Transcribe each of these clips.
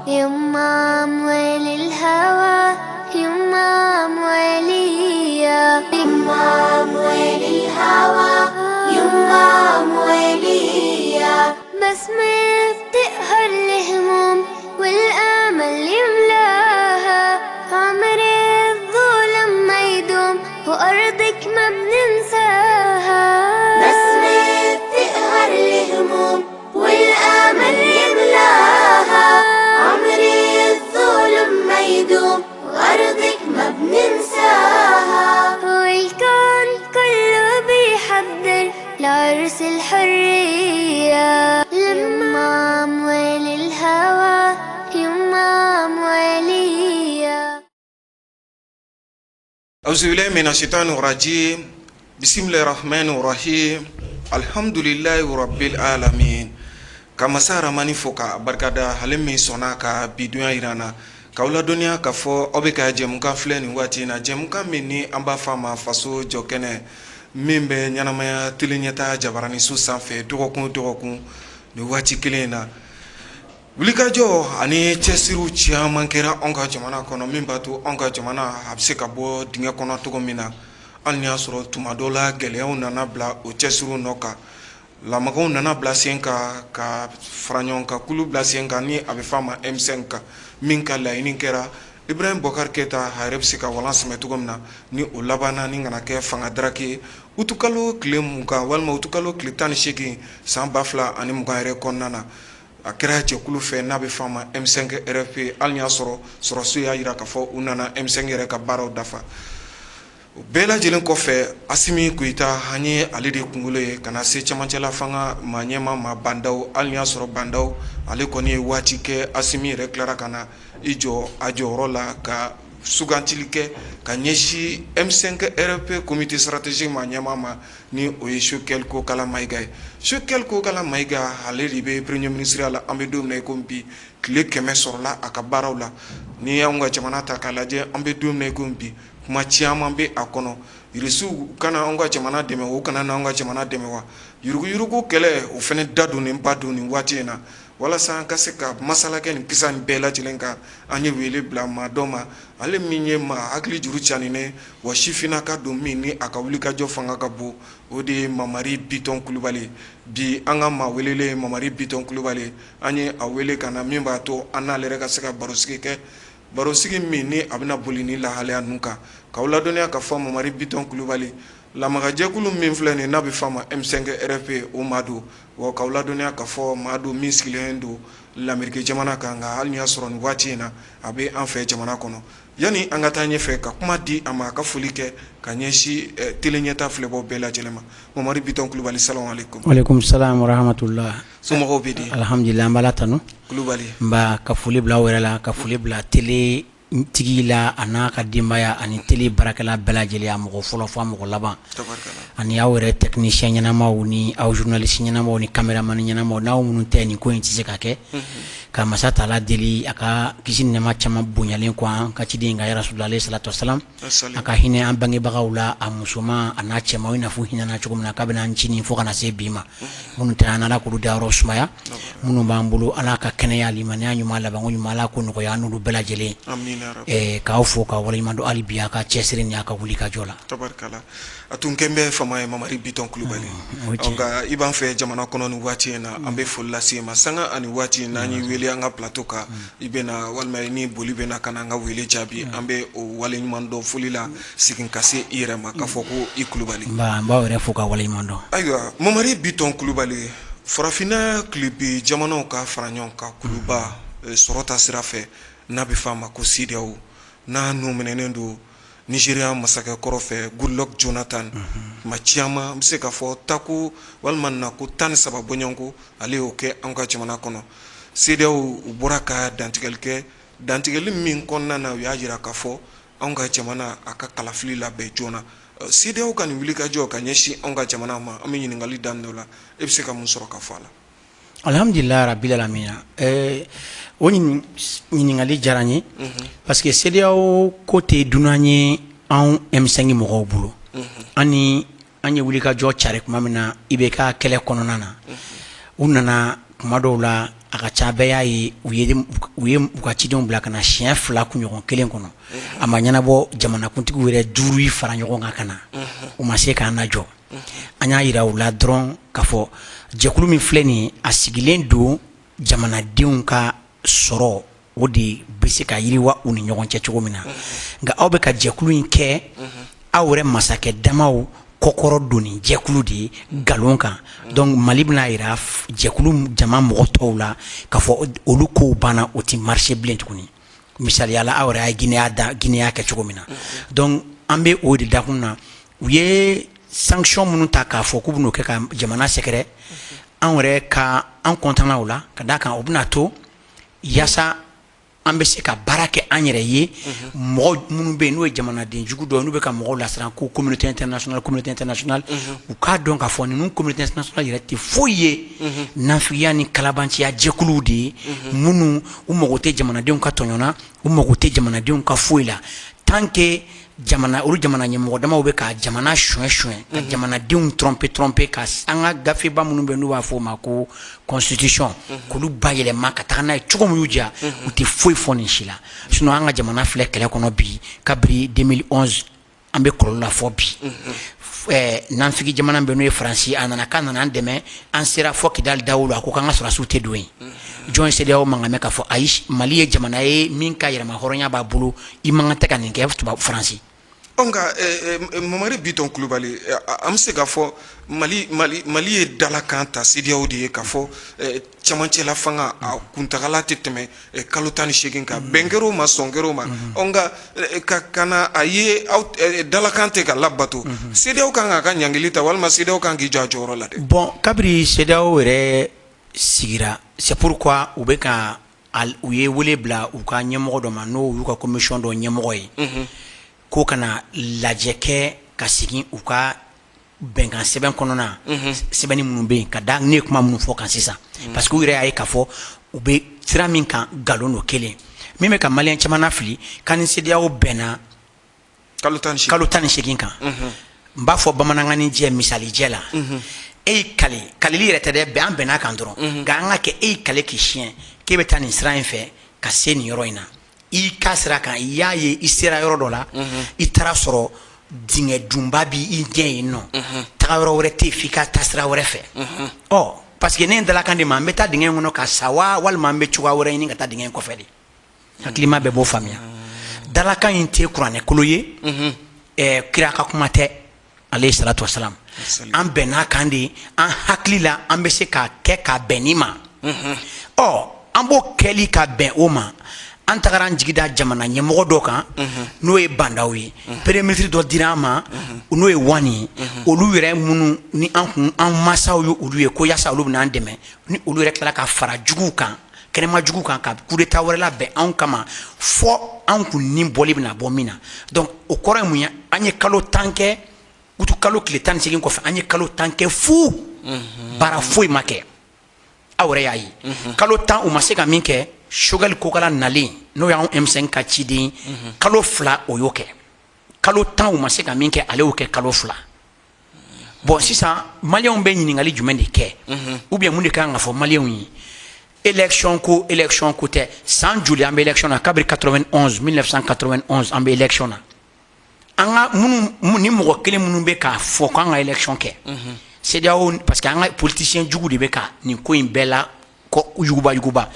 يما موالي الهوى يما موالية يما موالي الهوى يما موالية بسمة بتقهر الهموم والأمل يملاها عمري الظلم ما يدوم وأرضك ما بننساها بسمة بتقهر الهموم والأمل يملاها عمري الظلم ما يدوم وأرضك ما بننساها والكون كله بيحضر لعرس الحرية يما موالي الهوى يما موالية أعوذ بالله من الشيطان الرجيم بسم الله الرحمن الرحيم الحمد لله رب العالمين kama sara mani foka barkada halimi sonaka bidunya irana kaula dunia kafo obeka jemuka fleni wati na jemuka mini amba fama faso jokene mimbe nyanamaya tilinyata jabarani su sanfɛ dɔgɔkun ni wati kelen na wulikajɔ ani cɛsiriw caman kɛra anw ka jamana kɔnɔ min b'a to anw ka jamana a bɛ se ka bɔ dingɛ kɔnɔ cogo min na hali ni y'a sɔrɔ tuma dɔw la gɛlɛyaw nana bila o cɛsiriw nɔ kan lamagaw nana bila sen kan ka fara ɲɔgɔn kan kulu bila sen kan ni a bɛ f'a ma M5 kan min ka laɲini kɛra Ibrahim Bokar Keita a yɛrɛ bɛ se ka walan sɛmɛ cogo min na ni o labanna ni kana kɛ fanga daraki ye utukalo tile 20 walima utukalo tile 18 san 2020 yɛrɛ kɔnɔna na a kɛra jɛkulu fɛ n'a bɛ f'a ma M5 RFP hali y'a sɔrɔ sɔrɔsiw y'a jira k'a fɔ u nana M5 yɛrɛ ka baaraw dafa o bɛɛ lajɛlen kɔfɛ Asimi Goita an ye ale de kunkolo ye ka na se cɛmancɛla fanga maa ɲɛma maa bandaw hali y'a sɔrɔ bandaw ale kɔni ye waati kɛ Asimi yɛrɛ tilara ka na i jɔ a jɔyɔrɔ la ka sugantili kɛ ka ɲɛsin M5 RFP comité stratégique maa ɲɛma ma ni o ye Choguel Kokala Mayiga ye Choguel Kokala Mayiga ale de bɛ premier ministre la an bɛ don min na i ko bi tile 100 sɔrɔla a ka baaraw la ni y'anw ka jamana ta k'a lajɛ an bɛ don min na i ko bi kuma caman bɛ a kɔnɔ irisiw kana anw ka jamana dɛmɛ o kana n'anw ka jamana dɛmɛ wa yuruguyurugu kɛlɛ o fana da don nin ba don nin waati in na walasa an ka se ka masala kɛ nin kisa nin bɛɛ lajɛlen kan an ye wele bila maa dɔ ma ale min ye maa hakili juru caninen wa sifinnaka don min ni a ka wulikajɔ fanga ka bon o de ye Mamari Biton Kulibali bi an ka maa welelen Mamari Biton Kulibali an ye a wele ka na min b'a to an n'ale yɛrɛ ka se ka barosigi kɛ barosigi min ni a bɛna boli ni lahalaya ninnu kan k'aw ladɔnniya ka fɔ Mamari Biton Kulibali lamagajɛkulu min filɛ nin n'a bɛ f'a ma M5 RFP o maa don wa k'aw ladɔnniya ka fɔ maa don min sigilen don l'Amérique jamana kan nka hali ni y'a sɔrɔ nin waati in na a bɛ an fɛ jamana kɔnɔ yanni an ka taa ɲɛfɛ ka kuma di a ma a ka foli kɛ ka ɲɛsin tele ɲɛta filɛbɔ bɛɛ lajɛlen ma Mamari Biton Kulibali salamu alaikum. Walaikum salam wa rahmatullah. Somɔgɔw bɛ di. Alhamdulillah an b'a la tanu. Kulibali. N b'a ka foli bila aw yɛrɛ la ka foli bila tele tigi la a n'a ka denbaya ani tele baarakɛla bɛɛ lajɛlen a mɔgɔ fɔlɔ fɔ a mɔgɔ laban ani aw yɛrɛ technicien ɲɛnamaw ni aw journaliste ɲɛnamaw ni cameraman ɲɛnamaw n'aw minnu tɛ nin ko in tɛ se ka kɛ ka masa taala deli a ka kisi ni nɛɛma caman bonyalen kɔ an ka ciden ka Rasulullah alayhi salatu wasalam a ka hinɛ an bangebagaw la a musoman a n'a cɛman i n'a fɔ hinɛna cogo min na k'a bɛna an ci nin fo kana se bi ma minnu tɛ an ala k'olu dayɔrɔ sumaya minnu b'an bolo ala ka kɛnɛya limaniya ɲuman labanko ɲuman ala ko nɔgɔya an n'olu bɛɛ lajɛlen k'aw fo ka waleɲuman dɔn hali bi a ka cɛsiri ni a ka wuli ka jɔ la. Tabarikala a tun kɛn bɛ fama ye Mamari Biton Kulibali nka i b'an fɛ jamana kɔnɔ ni waati in na an bɛ foli lase ma sanga ani waati n'an ye wele an ka plateau kan i bɛna walima ni boli bɛna ka na an ka wele jaabi an bɛ o waleɲuman dɔn foli la segin ka se i yɛrɛ ma k'a fɔ ko i Kulibali. N b'aw yɛrɛ fo ka waleɲuman dɔn. Ayiwa Mamari Biton Kulibali farafinna kilebi jamanaw ka fara ɲɔgɔn kan kuluba sɔrɔ ta sira fɛ n'a bɛ f'a ma ko CEDEAO n'a nɔminɛnen don Nigeria masakɛ kɔrɔ fɛ Goodluck Jonathan ma caman bɛ se ka fɔ tako walima nako 13 bɔɲɔgɔnko ale y'o kɛ an ka jamana kɔnɔ CEDEAO u bɔra ka dantigɛli kɛ dantigɛli min kɔnɔna na u y'a jira k'a fɔ an ka jamana a ka kalafili labɛn joona CEDEAO ka nin wulikajɔ ka ɲɛsin an ka jamana ma an bɛ ɲininkali daminɛ o la e bɛ se ka mun sɔrɔ ka fɔ a la. Alhamdulillah rabbil alamin o ɲininkali diyara n ye parce que CEDEAO ko tɛ dunan ye anw M5 mɔgɔw bolo an ye wulikajɔ cari kuma min na IBK kɛlɛ kɔnɔna na u nana kuma dɔw la a ka ca bɛɛ y'a ye u ye u ka cidenw bila ka na siɲɛ 2 kunɲɔgɔn kelen kɔnɔ a ma ɲɛnabɔ jamanakuntigiw yɛrɛ 5 yi fara ɲɔgɔn kan ka na u ma se k'an lajɔ an y'a yira u la dɔrɔn k'a fɔ jɛkulu min filɛ nin ye a sigilen don jamanadenw ka sɔrɔ o de bɛ se ka yiriwa u ni ɲɔgɔn cɛ cogo min na nka aw bɛ ka jɛkulu in kɛ aw yɛrɛ masakɛ damaw kɔkɔrɔ don ni jɛkulu de ye galon kan donc Mali bɛna yira jɛkulu jama mɔgɔ tɔw la k'a fɔ olu kow banna o ti marché bilen tuguni misaliyala aw yɛrɛ ye Guinea kɛ cogo min na donc an bɛ o de dakun na u ye sanction minnu ta k'a fɔ k'u bɛn'o kɛ ka jamana sɛgɛrɛ an yɛrɛ ka an kɔntanna o la ka d'a kan o bɛna to yaasa an bɛ se ka baara kɛ an yɛrɛ ye mɔgɔ minnu bɛ yen n'o ye jamanaden jugu dɔ n'u bɛ ka mɔgɔw lasiran ko communauté internationale u k'a dɔn k'a fɔ ninnu communauté internationale yɛrɛ tɛ foyi ye nafigiya ni kalabanciya jɛkuluw de ye minnu u mago tɛ jamanadenw ka tɔɲɔ na u mago tɛ jamanadenw ka foyi la tant que olu jamana ɲɛmɔgɔ damaw bɛ ka jamana suɲɛ ka jamanadenw tromper ka an ka gafeba minnu bɛ n'u b'a fɔ o ma ko constitution k'olu bayɛlɛma ka taga n'a ye cogo min y'u diya u tɛ foyi fɔ nin si la sinon an ka jamana filɛ kɛlɛ kɔnɔ bi kabiri 2011 an bɛ kɔlɔlɔ la fɔ bi nanfigi jamana bɛ n'o ye Faransi a nana k'a nana an dɛmɛ an sera fɔ Kidali Dawolo a ko k'an ka sɔrɔdasiw tɛ don yen jɔn CEDEAO mankan mɛn k'a fɔ ayi Mali ye jamana ye min ka yɛrɛma hɔrɔnya b'a bolo i man kan tɛ ka nin kɛ Faransi. Nka Mamari Biton Kulubali an bɛ se k'a fɔ Mali ye dalakan ta CEDEAO de ye k'a fɔ cɛmancɛla fanga a kuntagala tɛ tɛmɛ kalo 18 kan bɛn kɛr'o ma sɔn kɛr'o ma nka ka na a ye dalakan tɛ ka labato CEDEAO kan k'a ka ɲankili ta walima CEDEAO kan k'i jɔ a jɔyɔrɔ la dɛ. Bon kabiri CEDEAO yɛrɛ sigira c'est pourquoi u bɛ ka u ye wele bila u ka ɲɛmɔgɔ dɔ ma n'o y'u ka commission dɔ ɲɛmɔgɔ ye ko kana lajɛ kɛ ka segin u ka bɛnkan sɛbɛn kɔnɔna sɛbɛnni minnu bɛ yen ka da ne ye kuma minnu fɔ kan sisan parce que u yɛrɛ y'a ye k'a fɔ u bɛ sira min kan galon dɔ kelen min bɛ ka maliyɛn caman nafili ka ni CEDEAO bɛnna kalo 18 kan n b'a fɔ bamanankan ni jɛ misali jɛ la e y'i kaleli yɛrɛ tɛ dɛ an bɛnna kan dɔrɔn nka an ka kɛ e y'i kale k'i siɲɛ k'e bɛ taa nin sira in fɛ ka se nin yɔrɔ in na i ka sira kan i y'a ye i sera yɔrɔ dɔ la i taara sɔrɔ dingɛ dunba b'i ɲɛ yen nɔ taga yɔrɔ wɛrɛ tɛ yen f'i ka taa sira wɛrɛ fɛ parce que ne ye dalakan de ma n bɛ taa dingɛ in kɔnɔ ka sa wa walima n bɛ cogoya wɛrɛ ɲini ka taa dingɛ in kɔfɛ de hakilima bɛɛ b'o faamuya dalakan in tɛ kuranɛkolo ye kira ka kuma tɛ alayhi salatu wasalam an bɛnna kan de an hakili la an bɛ se k'a kɛ ka bɛn nin ma an b'o kɛli ka bɛn o ma an tagara an jigi da jamana ɲɛmɔgɔ dɔ kan n'o ye bandaw ye premier ministre dɔ dira an ma n'o ye wani ye olu yɛrɛ minnu ni an masaw ye olu ye ko yaasa olu bɛna an dɛmɛ ni olu yɛrɛ tilala ka fara juguw kan kɛnɛma juguw kan ka coup d'état wɛrɛ labɛn anw kama fɔ an kun ni bɔli bɛna bɔ min na donc o kɔrɔ ye mun ye an ye kalo 10 kɛ utu kalo tile 18 kɔfɛ an ye kalo 10 kɛ fu baara foyi ma kɛ aw yɛrɛ y'a ye kalo 10 u ma se ka min kɛ Choguel Kokala nalen n'o y'anw M5 ka ciden kalo 2 o y'o kɛ kalo 10 u ma se ka min kɛ ale y'o kɛ kalo 2 bon sisan maliyɛnw bɛ ɲininkali jumɛn de kɛ ou bien mun de kan ka fɔ maliyɛnw ye élection ko tɛ san joli an bɛ élection na kabiri 1991 an bɛ élection na an ka minnu ni mɔgɔ kelen minnu bɛ k'a fɔ k'an ka élection kɛ CEDEAO parce que an ka politicien jugu de bɛ ka nin ko in bɛɛ la yuguba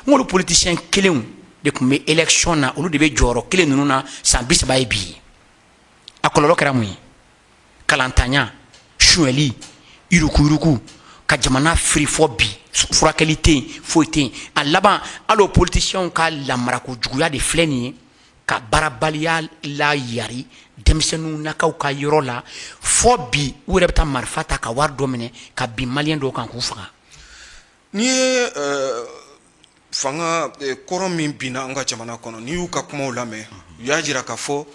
ngolu politicien kelenw de tun bɛ élection na olu de bɛ jɔyɔrɔ kelen ninnu na san 30 ye bi a kɔlɔlɔ kɛra mun ye kalantanya suɲɛli yuruku ka jamana firi fɔ bi furakɛli tɛ yen foyi tɛ yen a laban hali o politiciens ka lamarako juguya de filɛ nin ye ka baarabaliya la yari denmisɛnninw nakaw ka yɔrɔ la fɔ bi u yɛrɛ bɛ taa marifa ta ka wari dɔ minɛ ka bin maliyɛn dɔw kan k'u faga. N'i ye fanga kɔrɔ min binna an ka jamana kɔnɔ n'i y'u ka kumaw lamɛn u y'a jira k'a fɔ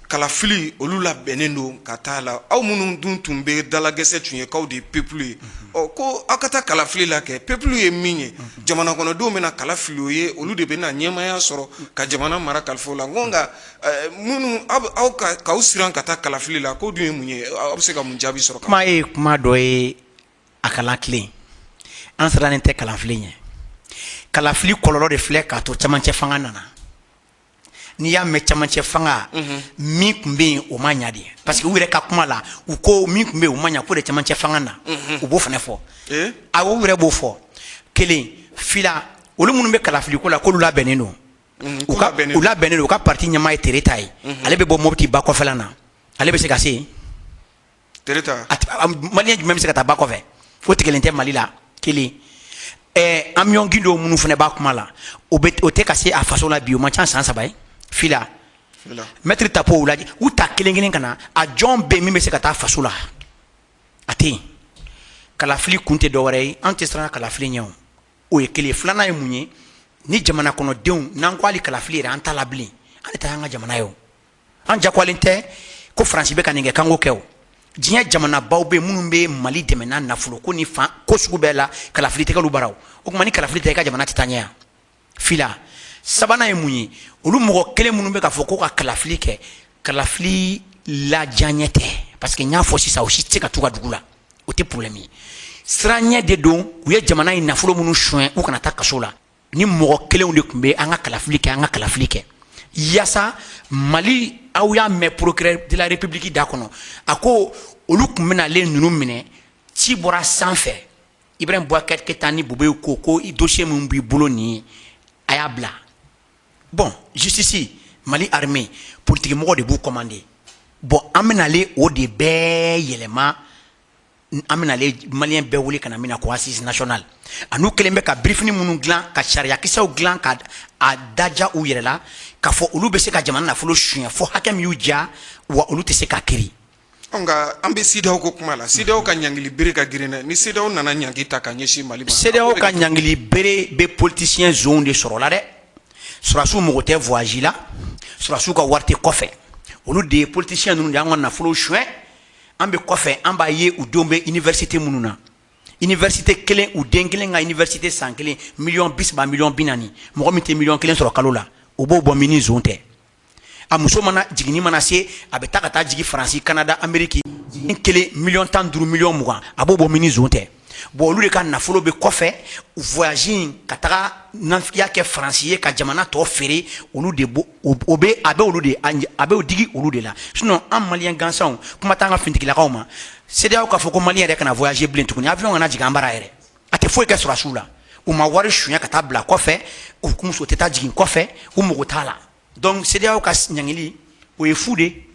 kalafili olu labɛnnen don ka taa la aw minnu dun tun bɛ dalagɛsɛ tun ye k'aw de ye peuple ye ko aw ka taa kalafili la kɛ peuple ye min ye jamana kɔnɔdenw bɛna kalafili o ye olu de bɛna ɲɛmaya sɔrɔ ka jamana mara kalifa la nko nka minnu aw k'aw siran ka taa kalafili la k'o dun ye mun ye aw bɛ se ka mun jaabi sɔrɔ. Kuma ye kuma dɔ ye a kalan tilen an sirannen tɛ kalanfili ɲɛ kalafili kɔlɔlɔ de filɛ k'a to camancɛ fanga nana n'i y'a mɛn camancɛ fanga min tun bɛ yen o ma ɲa de parce que u yɛrɛ ka kuma la u ko min tun bɛ yen o ma ɲa ko de camancɛ fanga na u b'o fana fɔ awɔ u yɛrɛ b'o fɔ kelen fila olu minnu bɛ kalafili ko la k'olu labɛnnen don u labɛnnen don u ka parti ɲɛmaa ye Tereta ye ale bɛ bɔ Mopti ba kɔfɛla na ale bɛ se ka se yen Tereta maliyɛn jumɛn bɛ se ka taa ba kɔfɛ o tigɛlen tɛ Mali la kelen amion gindo minnu fana b'a kuma la o tɛ ka se a faso la bi o man ca san 3 ye fila maître Tapo u lajɛ u ta kelen kelen ka na a jɔn bɛ min bɛ se ka taa faso la a tɛ yen kalafili kun tɛ dɔwɛrɛ ye an tɛ siran kalafili ɲɛ o ye kelen filanan ye mun ye ni jamana kɔnɔdenw n'an ko hali kalafili yɛrɛ an t'a la bilen an ta y'an ka jamana ye o an jagoyalen tɛ ko Faransi bɛ ka nin kɛ k'an k'o kɛ o diɲɛ jamanabaw bɛ minnu bɛ Mali dɛmɛ n'a nafolo ko ni fan ko sugu bɛɛ la kalafili tɛ k'olu bara o tuma ni kalafili tɛ i ka jamana tɛ taa ɲɛ yan fila sabanan ye mun ye olu mɔgɔ kelen minnu bɛ k'a fɔ ko ka kalafili kɛ kalafili lajanɲɛ tɛ parce que n y'a fɔ sisan o si tɛ se ka t'u ka dugu la o tɛ problème ye siranɲɛ de don u ye jamana in nafolo minnu soɲɛ u kana taa kaso la ni mɔgɔ kelenw de tun bɛ an ka kalafili kɛ yaasa Mali aw y'a mɛn procureur de la République da kɔnɔ a ko olu tun bɛna ale ninnu minɛ ci bɔra sanfɛ Ibrahim Boubacar Keïta ni Boubou ko dossier min b'i bolo nin ye a y'a bila bon justice Mali armée politique mɔgɔ de b'u commandé bon an bɛna ale o de bɛɛ yɛlɛma an bɛna ale maliyɛn bɛɛ wele ka na min na ko assise nationale a n'u kelen bɛ ka briefing minnu dilan ka sariyakisɛw dilan ka a daja u yɛrɛ la k'a fɔ olu bɛ se ka jamana nafolo suɲɛ fo hakɛ min y'u ja wa olu tɛ se k'a kiri nka an bɛ CEDEAO ko kuma la CEDEAO ka ɲangili bere ka girin dɛ ni CEDEAO nana ɲangi ta ka ɲɛsin Mali ma CEDEAO ka ɲangili bere bɛ politicien zonw de sɔrɔ la dɛ surasiw mago tɛ voyage la surasiw ka wari tɛ kɔfɛ olu de ye politicien ninnu de y'an ka nafolo suɲɛ an bɛ kɔfɛ an b'a ye u denw bɛ université minnu na université kelen u den kelen ka université san kelen $30 million mɔgɔ min tɛ $1 sɔrɔ kalo la o b'o bɔ mini zone tɛ a muso mana jiginni mana se a bɛ taa ka taa jigin Faransi Canada Amérique kelen $15 million a b'o bɔ mini zone tɛ bon olu de ka nafolo bɛ kɔfɛ voyage ka taga nafigiya kɛ Faransi ye ka jamana tɔ feere olu de a bɛ o digi olu de la sinon an maliyɛn gansanw kuma t'an ka finitigilakaw ma CEDEAO k'a fɔ ko maliyɛn yɛrɛ kana voyager bilen tuguni avion kana jigin an bara yɛrɛ a tɛ foyi kɛ surasiw la u ma wari suɲɛ ka taa bila kɔfɛ u muso tɛ taa jigin kɔfɛ u mago t'a la donc CEDEAO ka ɲangili o ye fu de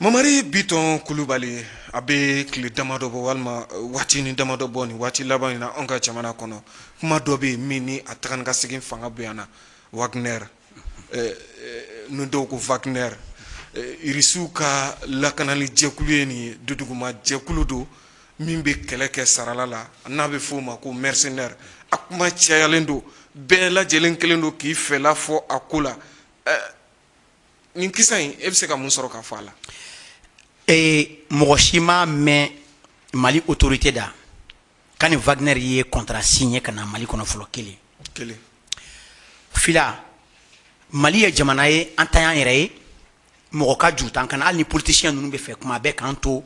Mamari Biton Kulubali a bɛ tile damadɔ bɔ walima waati ni damadɔ bɔ nin waati laban in na an ka jamana kɔnɔ kuma dɔ bɛ yen min ni a taga ni ka segin fanga bonyana Wagner ninnu dɔw ko Wagner irisiw ka lakanali jɛkulu ye nin ye duduguma jɛkulu don min bɛ kɛlɛ kɛ sarala la n'a bɛ f'o ma ko mercenaire a kuma cayalen don bɛɛ lajɛlen kelen don k'i fɛla fɔ a ko la nin kisa in e bɛ se ka mun sɔrɔ k'a fɔ a la mɔgɔ si ma mɛn Mali autorité da ka ni Wagner ye contrat signé ka na Mali kɔnɔ fɔlɔ kelen fila Mali ye jamana ye an ta y'an yɛrɛ ye mɔgɔ ka juru t'an kana hali ni politicien ninnu bɛ fɛ kuma bɛɛ k'an to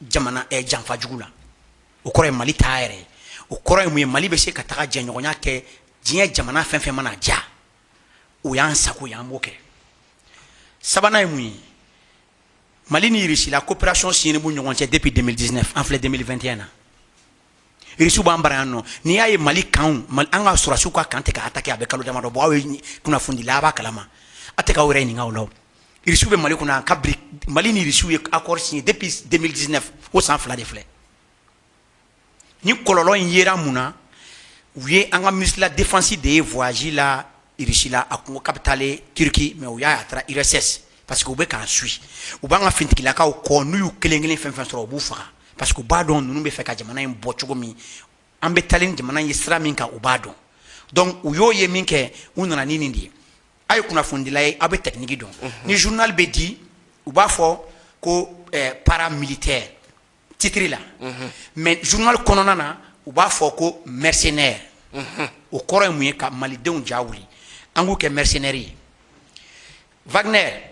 jamana janfa jugu la o kɔrɔ ye Mali t'a yɛrɛ ye o kɔrɔ ye mun ye Mali bɛ se ka taga jɛɲɔgɔnya kɛ diɲɛ jamana fɛn fɛn mana ja o y'an sago ye an b'o kɛ sabanan ye mun ye Mali ni Russie la coopération signé b'u ɲɔgɔn cɛ depuis 2019 an filɛ 2021 na Russie b'an bara yan nɔ n'i y'a ye Mali kanw an ka surasiw ka kan tɛ ka attaquer a bɛ kalo damadɔ bɔ aw ye kunnafoni dila a b'a kalama a tɛ k'aw yɛrɛ ɲininka o la Russie bɛ Mali kɔnɔ Mali ni Russie ye accord signé depuis 2019 o san fila de filɛ ni kɔlɔlɔ in yera mun na u ye an ka ministre de la défense de ye voyage la Russie la a kungo capitale Turquie mais u y'a taara IRSS parce que u bɛ k'an suit u b'an ka finitigilakaw kɔ n'u y'u kelen kelen fɛn fɛn sɔrɔ u b'u faga parce que u b'a dɔn ninnu bɛ fɛ ka jamana in bɔ cogo min an bɛ taalen ni jamana in ye sira min kan u b'a dɔn donc u y'o ye min kɛ u nana ni nin de ye a ye kunnafonidila ye aw bɛ technique dɔn ni journal bɛ di u b'a fɔ ko paramilitaire titre la mais journal kɔnɔna na u b'a fɔ ko mercenaire o kɔrɔ ye mun ye ka malidenw ja wuli an k'u kɛ mercenaire ye Wagner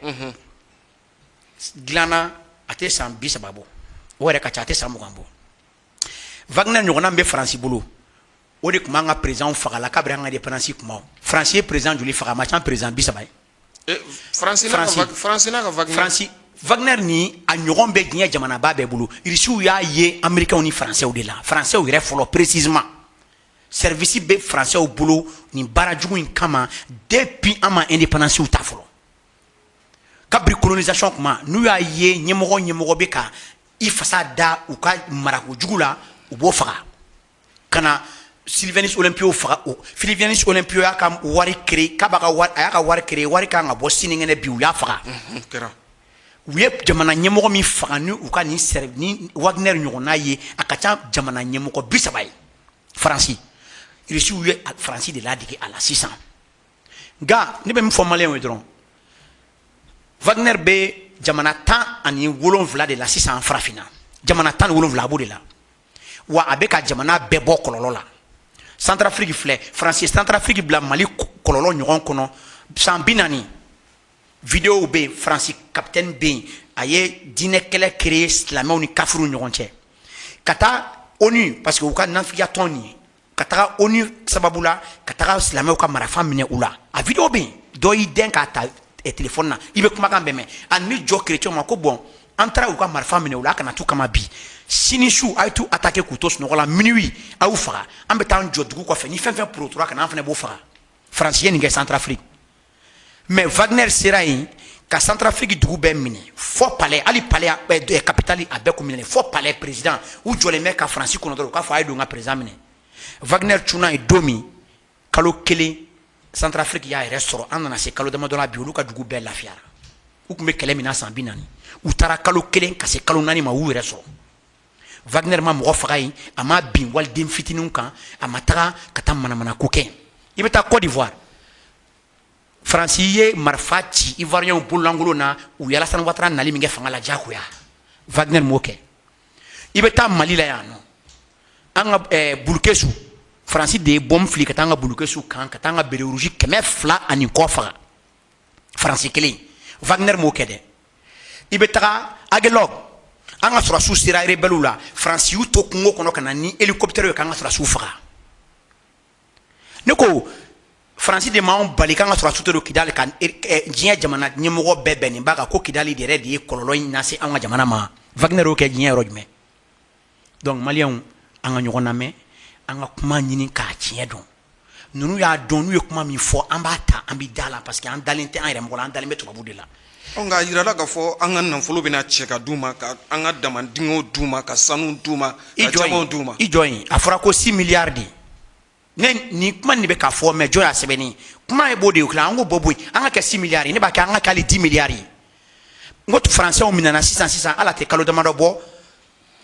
dilanna a tɛ san 30 bɔ o yɛrɛ ka ca a tɛ san 20 bɔ Wagner ɲɔgɔnna bɛ faransi bolo o de tun b'an ka président faga la kabiri an ka indépendance kuma faransi ye président joli faga ma ca président 30 ye faransi n'a ka Wagner faransi Wagner ni a ɲɔgɔn bɛ diɲɛ jamanaba bɛɛ bolo irisiw y'a ye américains ni français de la français yɛrɛ fɔlɔ précisément service bɛ français bolo ni baara jugu in kama depuis an ma indépendance ta fɔlɔ kabiri colonisation kuma n'u y'a ye ɲɛmɔgɔ bɛ ka i fasa da u ka marako jugu la u b'o faga kana Sylvanus Olympio faga Sylvanus Olympio y'a ka wari créé k'a b'a ka wari a y'a ka wari créé wari kan ka bɔ sinikɛnɛ bi u y'a faga u ye jamana ɲɛmɔgɔ min faga ni u ka ni Wagner ɲɔgɔnna ye a ka ca jamana ɲɛmɔgɔ 30 ye faransi irisiw ye faransi de ladege a la sisan nka ne bɛ min fɔ maliyɛnw ye dɔrɔn Wagner bɛ jamana 17 de la sisan farafinna jamana 17 a b'o de la wa a bɛ ka jamana bɛɛ bɔ kɔlɔlɔ la Centrafrique filɛ faransi ye Centrafrique bila Mali kɔlɔlɔ ɲɔgɔn kɔnɔ san 40 vidéo bɛ yen faransi capitaine bɛ yen a ye diinɛ kɛlɛ créé silamɛw ni kafiriw ɲɔgɔn cɛ ka taa ONU parce que u ka nafigiya tɔn nin ye ka taga ONU sababu la ka taga silamɛw ka marifa minɛ u la a vidéo bɛ yen dɔ y'i den k'a ta téléphone na i bɛ kumakan bɛɛ mɛn a ni jɔ chrétien ma ko bon an taara u ka marifa minɛ u la a kana t'u kama bi sini su a ye t'u attaquer k'u to sunɔgɔ la minuit a y'u faga an bɛ taa an jɔ dugu kɔfɛ ni fɛn fɛn porotora kana an fana b'o faga faransi ye nin kɛ Centrafrique mais Wagner sera yen ka Centrafrique dugu bɛɛ minɛ fɔ palais hali palais capitale a bɛɛ ko minɛ fɔ palais président u jɔlen bɛ ka faransi kɔnɔ dɔrɔn u k'a fɔ a ye don ka président minɛ Wagner cunna ye don min kalo kelen Centrafrique y'a yɛrɛ sɔrɔ an nana se kalo damadɔ la bi olu ka dugu bɛɛ lafiyara u tun bɛ kɛlɛ min na san 40 u taara kalo kelen ka se kalo 4 ma u yɛrɛ sɔrɔ Wagner ma mɔgɔ faga yen a ma bin waliden fitininw kan a ma taga ka taa manamana ko kɛ i bɛ taa Côte d'Ivoire faransi ye marifa ci ivoirien bololankolon na u ye Alassane Ouattara nali min kɛ fanga la diyagoya Wagner m'o kɛ i bɛ taa Mali la yan nɔ an ka Bulukesu faransi de ye bombe fili ka taa an ka Bulukesu kan ka taa an ka bere rouge 200 ani kɔ faga faransi kelen Wagner m'o kɛ dɛ i bɛ taga Aguelog an ka sɔrɔsiw sera rebelles la faransi y'u to kungo kɔnɔ ka na ni hélicoptère ye k'an ka sɔrɔsiw faga ne ko faransi de m'anw bali k'an ka sɔrɔsiw to don Kidali ka diɲɛ jamana ɲɛmɔgɔ bɛɛ bɛnnen b'a kan ko Kidali yɛrɛ de ye kɔlɔlɔ in lase an ka jamana ma Wagner y'o kɛ diɲɛ yɔrɔ jumɛn donc maliyɛnw an ka ɲɔgɔn lamɛn an ka kuma ɲini k'a tiɲɛ dɔn ninnu y'a dɔn n'u ye kuma min fɔ an b'a ta an bɛ da la parce que an dalen tɛ an yɛrɛ mɔgɔ la an dalen bɛ tubabu de la nka a yirala k'a fɔ an ka nafolo bɛna cɛ ka d'u ma ka an ka damadenw d'u ma ka sanu d'u ma ka jamaw d'u ma i jɔ yen a fɔra ko 6 milliards de ne nin kuma nin bɛ k'a fɔ mais jɔn y'a sɛbɛnni kuma ye b'o de ye an ko bɔ bɔ yen an ka kɛ 6 milliards ye ne b'a kɛ an ka kɛ hali 10 milliards ye n ko français minɛna sisan ala tɛ kalo damadɔ bɔ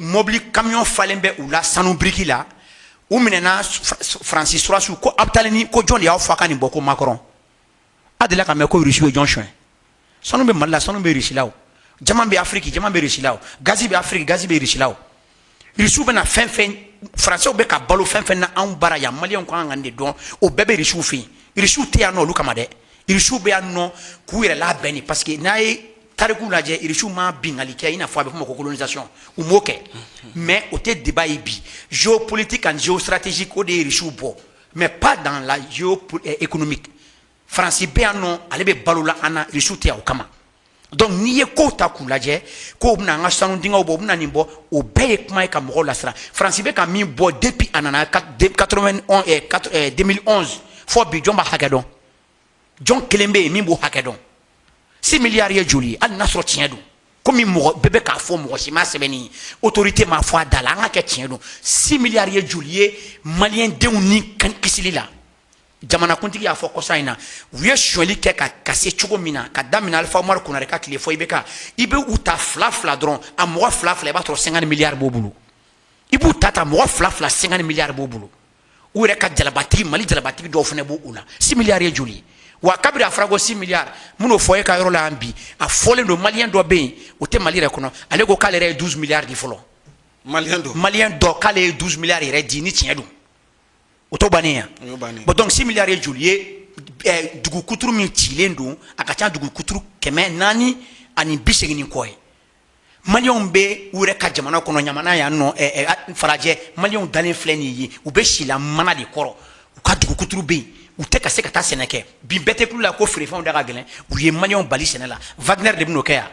mobili camion falen bɛ u la sanu biriki la u minɛna faransi surasiw ko a bɛ taa ni ko jɔn de y'aw fa ka nin bɔ ko Macron a delila ka mɛn ko Russie ye jɔn suɲɛ sanu bɛ Mali la sanu bɛ Russie la o jama bɛ Afrique jama bɛ Russie la o gazi bɛ Afrique gazi bɛ Russie la o Russiw bɛna fɛn fɛn français bɛ ka balo fɛn fɛn na anw bara yan maliyɛnw kan ka nin de dɔn o bɛɛ bɛ Russiw fɛ yen Russiw tɛ yan nɔ olu kama dɛ Russiw bɛ yan nɔ k'u yɛrɛ labɛn de parce que n'a ye tarikuw lajɛ Russiw ma bingali kɛ i n'a fɔ a bɛ fɔ ma ko colonisation u m'o kɛ mais o tɛ débat ye bi géopolitique and géostratégique o de ye Russiw bɔ mais pas dans la géoéconomique faransi bɛ yan nɔ ale bɛ balo la an na Russiw tɛ yan o kama donc n'i ye kow ta k'u lajɛ kow bɛna an ka sanu dingɛw bɔ u bɛna nin bɔ o bɛɛ ye kuma ye ka mɔgɔw lasira faransi bɛ ka min bɔ depuis a nana 2011 fɔ bi jɔn b'a hakɛ dɔn jɔn kelen bɛ yen min b'o hakɛ dɔn 6 milliards ye joli ye hali n'a sɔrɔ tiɲɛ don komi mɔgɔ bɛɛ bɛ k'a fɔ mɔgɔ si ma sɛbɛnni autorité m'a fɔ a da la an ka kɛ tiɲɛ don 6 milliards ye joli ye maliyɛn denw ni kisili la jamanakuntigi y'a fɔ kɔsa in na u ye suɲɛli kɛ ka se cogo min na ka daminɛ Alifa Umaru Konare ka tile fɔ i bɛ u ta fila dɔrɔn a mɔgɔ fila i b'a sɔrɔ 50 milliards b'o bolo i b'u ta mɔgɔ fila 50 milliards b'o bolo u yɛrɛ ka jalabatigi Mali jalabatigi dɔw fana b'o la 6 milliards ye joli ye wa kabiri a fɔra ko 6 milliards minnu fɔ e ka yɔrɔ la yan bi a fɔlen don maliyɛn dɔ bɛ yen o tɛ Mali yɛrɛ kɔnɔ ale ko k'ale yɛrɛ ye 12 milliards di fɔlɔ maliyɛn dɔ k'ale ye 12 milliards yɛrɛ di ni tiɲɛ don o to bannen yan bon donc 6 milliards ye joli ye dugu kuturu min cilen don a ka ca dugu kuturu 480 kɔ ye Malion be ure ka jamana kono nyamana ya no faraje Malion dalen filɛ nin ye u be si la mana de kɔrɔ u ka dugu kuturu be u tɛ ka se ka taa sɛnɛ kɛ bi bɛɛ tɛ kulu la ko feerefɛnw da ka gɛlɛn u ye Malion bali sɛnɛ la Wagner de bɛn'o kɛ ya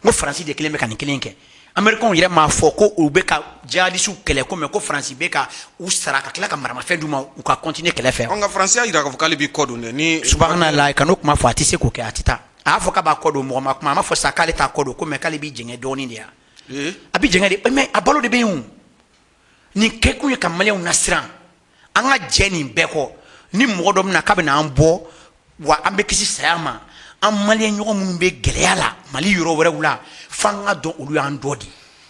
ko Faransi de kelen bɛ ka nin kelen kɛ Américains yɛrɛ m'a fɔ ko u bɛ ka jihadistes kɛlɛ ko mais ko Faransi bɛ ka u sara ka tila ka maramafɛn d'u ma u ka continuer kɛlɛ fɛ on ka Faransi y'a yira k'a fɔ k'ale b'i kɔ don dɛ ni subhanallah kan'o kuma fɔ a tɛ se k'o kɛ a tɛ taa a y'a fɔ k'a b'a kɔ don mɔgɔ ma kuma a m'a fɔ sa k'ale t'a kɔ don ko mais k'ale b'i jɛngɛ dɔɔnin de ya a bɛ jɛngɛ de mais a balo de bɛ yen o nin kɛkun ye ka Maliens nasiran an ka jɛ nin bɛɛ kɔ ni mɔgɔ dɔ bɛna k'a bɛna an bɔ wa an bɛ kisi saya ma an Maliens ɲɔgɔn minnu bɛ gɛlɛya la Mali yɔrɔ wɛrɛw la f'an ka dɔn olu y'an dɔ de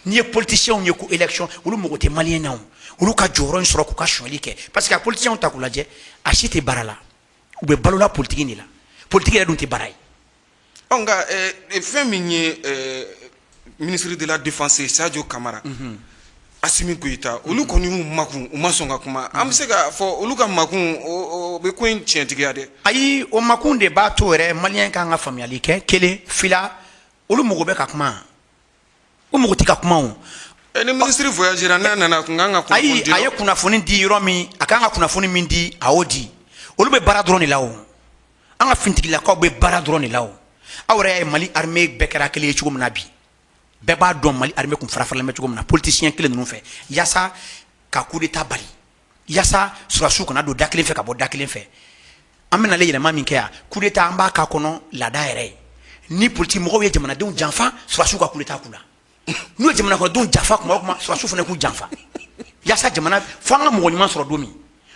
n'i ye politiciens ye ko élection olu mago tɛ Maliens na o olu ka jɔyɔrɔ in sɔrɔ k'u ka sonyali kɛ parce que a politiciens ta k'u lajɛ a si tɛ baara la u bɛ balola politique de la politique yɛrɛ dun tɛ baara ye. nka fɛn min ye ministre de la défense Sadio Kamara Assimi Goïta olu kɔni y'u makun u ma sɔn ka kuma an bɛ se ka fɔ olu ka makun o bɛ ko in tiɲɛtigiya dɛ. ayi o makun de b'a to yɛrɛ Maliens kan ka faamuyali kɛ kelen fila olu mago bɛ ka kuma o mago tɛ ka kuma o. ni ministre voyagera n'a nana kun kan ka kunnafoni di. ayi a ye kunnafoni di yɔrɔ min a kan ka kunnafoni min di a y'o di olu bɛ baara dɔrɔn de la o an ka fintigilakaw bɛ baara dɔrɔn de la o aw yɛrɛ ye Mali armée bɛɛ kɛra kelen ye cogo min na bi bɛɛ b'a dɔn Mali armée kun fara-faralen bɛ cogo min na politicien kelen ninnu fɛ yaasa ka coup d'état bali yaasa surasiw kana don da kelen fɛ ka bɔ da kelen fɛ an bɛna ale yɛlɛma min kɛ yan coup d'état an b'a k'a kɔnɔ laada yɛrɛ ye ni politique mɔgɔw ye jamanadenw janfa surasiw ka coup d'état k'u la n'u ye jamana kɔnɔdenw janfa kuma o kuma surasiw fana k'u janfa yaasa jamana fo an ka mɔgɔ ɲuman sɔrɔ don min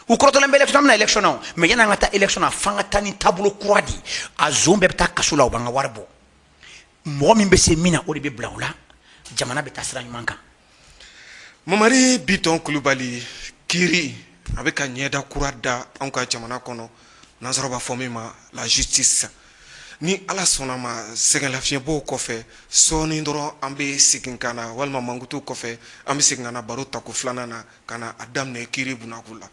u kɔrɔtɔlen bɛ élection an bɛna élection na o mais yan'an ka taa élection na f'an ka taa ni taabolo kura de a zone bɛɛ bɛ taa kaso la u b'an ka wari bɔ mɔgɔ min bɛ se min na o de bɛ bila o la jamana bɛ taa sira ɲuman kan. Mamari Biton Kulubali Kiri a bɛ ka ɲɛda kura da anw ka jamana kɔnɔ nansaraw b'a fɔ min ma la justice ni ala sɔnna ma sɛgɛnlafiɲɛbɔw kɔfɛ sɔɔni dɔrɔn an bɛ segin ka na walima mankutu kɔfɛ an bɛ segin ka na baro tako filanan na ka na a daminɛ Kiri Bunaku la.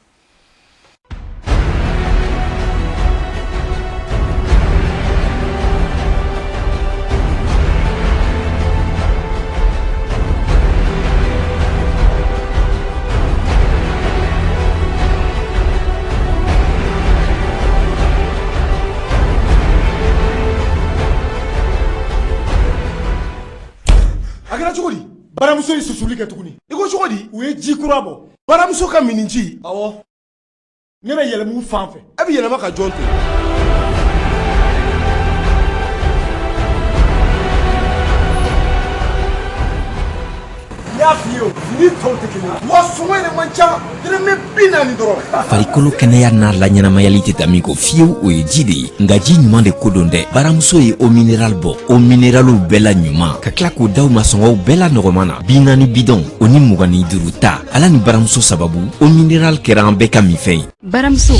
A kɛra cogo di baramuso ye susuli kɛ tuguni i ko cogo di u ye ji kura bɔ baramuso ka mini ji awɔ ne bɛ yɛlɛmugu fan fɛ e bɛ yɛlɛma ka jɔn to farikolo kɛnɛya n'a la ɲɛnamayali tɛ taa min kɔ fiyewu o ye ji de ye nka ji ɲuman de ko don dɛ baramuso ye o mineral bɔ o mineraluw bɛɛ la ɲuman ka tila k'o d'aw ma sɔngɔw bɛɛ la nɔgɔman na 40 bidɔn o ni 25 ta ala ni baramuso sababu o mineral kɛra an bɛɛ ka minfɛn ye baramuso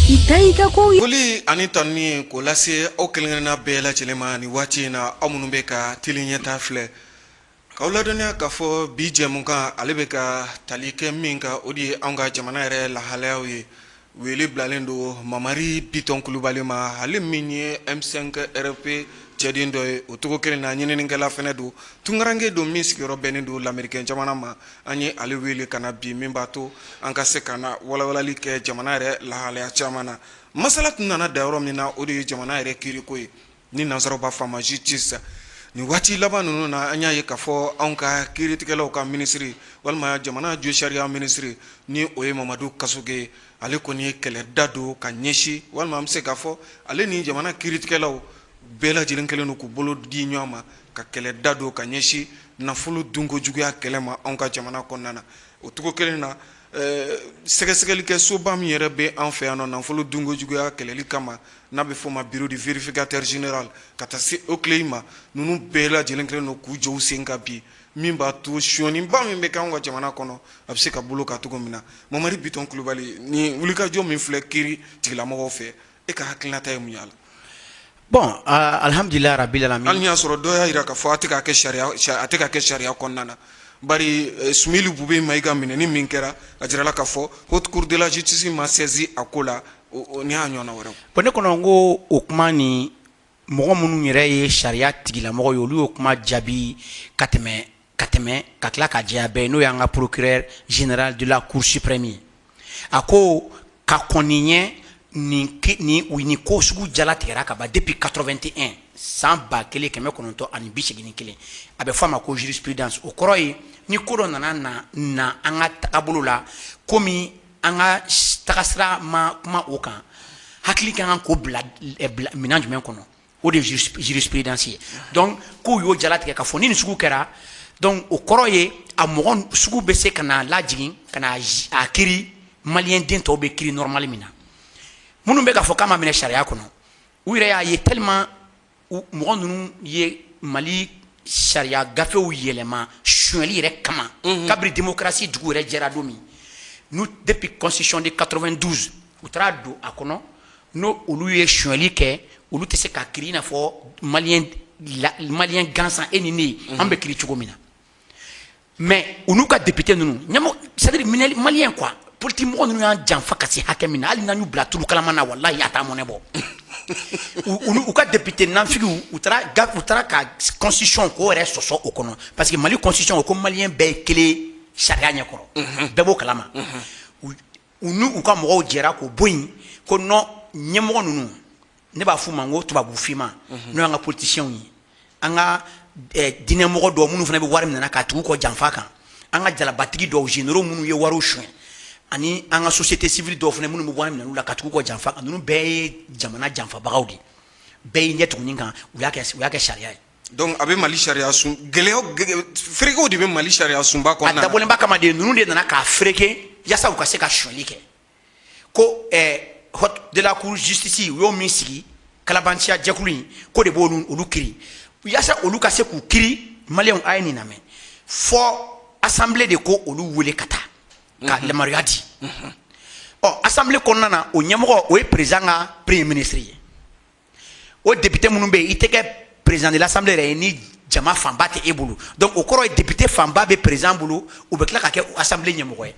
i ta i ka ko foli ani tanni k'o lase aw kelenkelenna bɛɛ lajɛlen ma ni waati in na aw minnu bɛ ka teli ɲɛta filɛ k'aw ladɔnniya k'a fɔ bi jɛmukan ale bɛ ka tali kɛ min kan o de ye anw ka jamana yɛrɛ lahalayaw ye wele bilalen don Mamari Biton Kulubali ma ale min ye M5 RP cɛden dɔ ye o cogo kelen na ɲininikɛla fɛnɛ don tunkaranke don min sigiyɔrɔ bɛnnen don lamɛrikɛn jamana ma an ye ale wele ka na bi min b'a to an ka se ka na walawalali kɛ jamana yɛrɛ lahalaya caman na masala tun nana da yɔrɔ min na o de ye jamana yɛrɛ kiriko ye ni nansaraw b'a fɔ a ma justice ni waati laban ninnu na an y'a ye k'a fɔ anw ka kiiritigɛlaw ka minisiri walima jamana jo sariya minisiri ni o ye Mamadu Kasuge ale kɔni ye kɛlɛda don ka ɲɛsin walima an bɛ se k'a fɔ ale ni jamana kiiritigɛlaw bɛɛ lajɛlen kelen don k'u bolo di ɲɔgɔn ma ka kɛlɛda don ka ɲɛsin nafolo dunkojuguya kɛlɛ ma anw ka jamana kɔnɔna na o cogo kelen na sɛgɛsɛgɛli kɛ soba min yɛrɛ bɛ an fɛ yan nɔ nafolo dunkojuguya kɛlɛli kama n'a bɛ fɔ ma bureau de vérificateur général ka taa se o tile ma ninnu bɛɛ lajɛlen kelen don k'u jɔ u sen kan bi min b'a to sonyaniba min bɛ kɛ anw ka jamana kɔnɔ a bɛ se ka bolo kan cogo min na Mamari Biton Kulubali ni wulikajɔ min filɛ kiiri tigilamɔgɔw fɛ e ka hakilinata ye mun ye a la. Bon alhamdulillah rabbil alamin hali ni y'a sɔrɔ dɔ y'a jira k'a fɔ a tɛ ka kɛ sariya kɔnɔna na bari Sumeli Bube Mayiga minɛni min kɛra a jirala k'a fɔ haute cour de la justice ma saisi a ko la o ni y'a ɲɔgɔnna wɛrɛw. Bon ne kɔnɔ n ko o kuma ni mɔgɔ minnu yɛrɛ ye sariya tigilamɔgɔ ye olu y'o kuma jaabi ka tɛmɛ ka tila ka jɛya bɛɛ n'o y'an ka procureur général de la cour suprême ye a ko ka kɔni ɲɛ ni ko sugu jala tigɛra ka ban depuis 81 san 1981 a bɛ fɔ a ma ko jurisprudence o kɔrɔ ye ni ko dɔ nana na an ka tagabolo la komi an ka tagasira ma kuma o kan hakili ka kan k'o bila minɛn jumɛn kɔnɔ o de ye jurisprudence ye donc k'u y'o jala tigɛ ka fɔ ni nin sugu kɛra donc o kɔrɔ ye a mɔgɔ sugu bɛ se ka na lajigin ka na a kiri maliyɛn den tɔw bɛ kiri normal min na minnu bɛ ka fɔ k'a ma minɛ sariya kɔnɔ u yɛrɛ y'a ye tellement mɔgɔ ninnu ye Mali sariya gafew yɛlɛma suɲɛli yɛrɛ kama kabiri démocratie dugu yɛrɛ jɛra don min nous depuis constitution de 92 u taara don a kɔnɔ n'o olu ye suɲɛli kɛ olu tɛ se ka kiri i n'a fɔ maliyɛn gansan e ni ne ye an bɛ kiri cogo min na mais u n'u ka député ninnu c'est-à-dire maliyɛn quoi politique mɔgɔ ninnu y'an janfa ka se hakɛ min na hali n'an y'u bila tulu kalama na walahi a t'a mɔnɛ bɔ u ka député nanfigiw u taara ka constitution k'o yɛrɛ sɔsɔ o kɔnɔ parce que Mali constitution o ko maliyɛn bɛɛ ye kelen sariya ɲɛkɔrɔ bɛɛ b'o kalama u n'u ka mɔgɔw jɛra k'o bɔ yen ko non ɲɛmɔgɔ ninnu ne b'a f'u ma n ko tubabu finman n'o y'an ka politiciens ye an ka diinɛmɔgɔ dɔw minnu fana bɛ wari minɛ k'a tugu kɔ janfa kan an ka jalabatigi dɔw généraux minnu ye wariw suɲɛ ani an ka société civile dɔw fana minnu bɛ wari minɛ olu la ka tugu kɔ janfa kan ninnu bɛɛ ye jamana janfabagaw de bɛɛ ye ɲɛ tugunni kan u y'a kɛ sariya ye. donc a bɛ Mali sariya sun gɛlɛyaw feerekew de bɛ Mali sariya sunba kɔnɔna na. a dabɔlenba kama de ninnu de nana k'a fereke yaasa u ka se ka suɲɛli kɛ ko haute de la cour justice u y'o min sigi kalabanciya jɛkulu in ko de b'olu olu kiri yaasa olu ka se k'u kiri maliyɛnw a ye nin lamɛn fɔ assemblée de ko olu wele ka taa ka yamaruya di assemblée kɔnɔna na o ɲɛmɔgɔ o ye président ka premier ministre ye o député minnu bɛ yen i tɛ kɛ président de l'assemblée yɛrɛ ye ni jama fanba tɛ e bolo donc o kɔrɔ ye député fanba bɛ président bolo u bɛ tila ka kɛ assemblée ɲɛmɔgɔ ye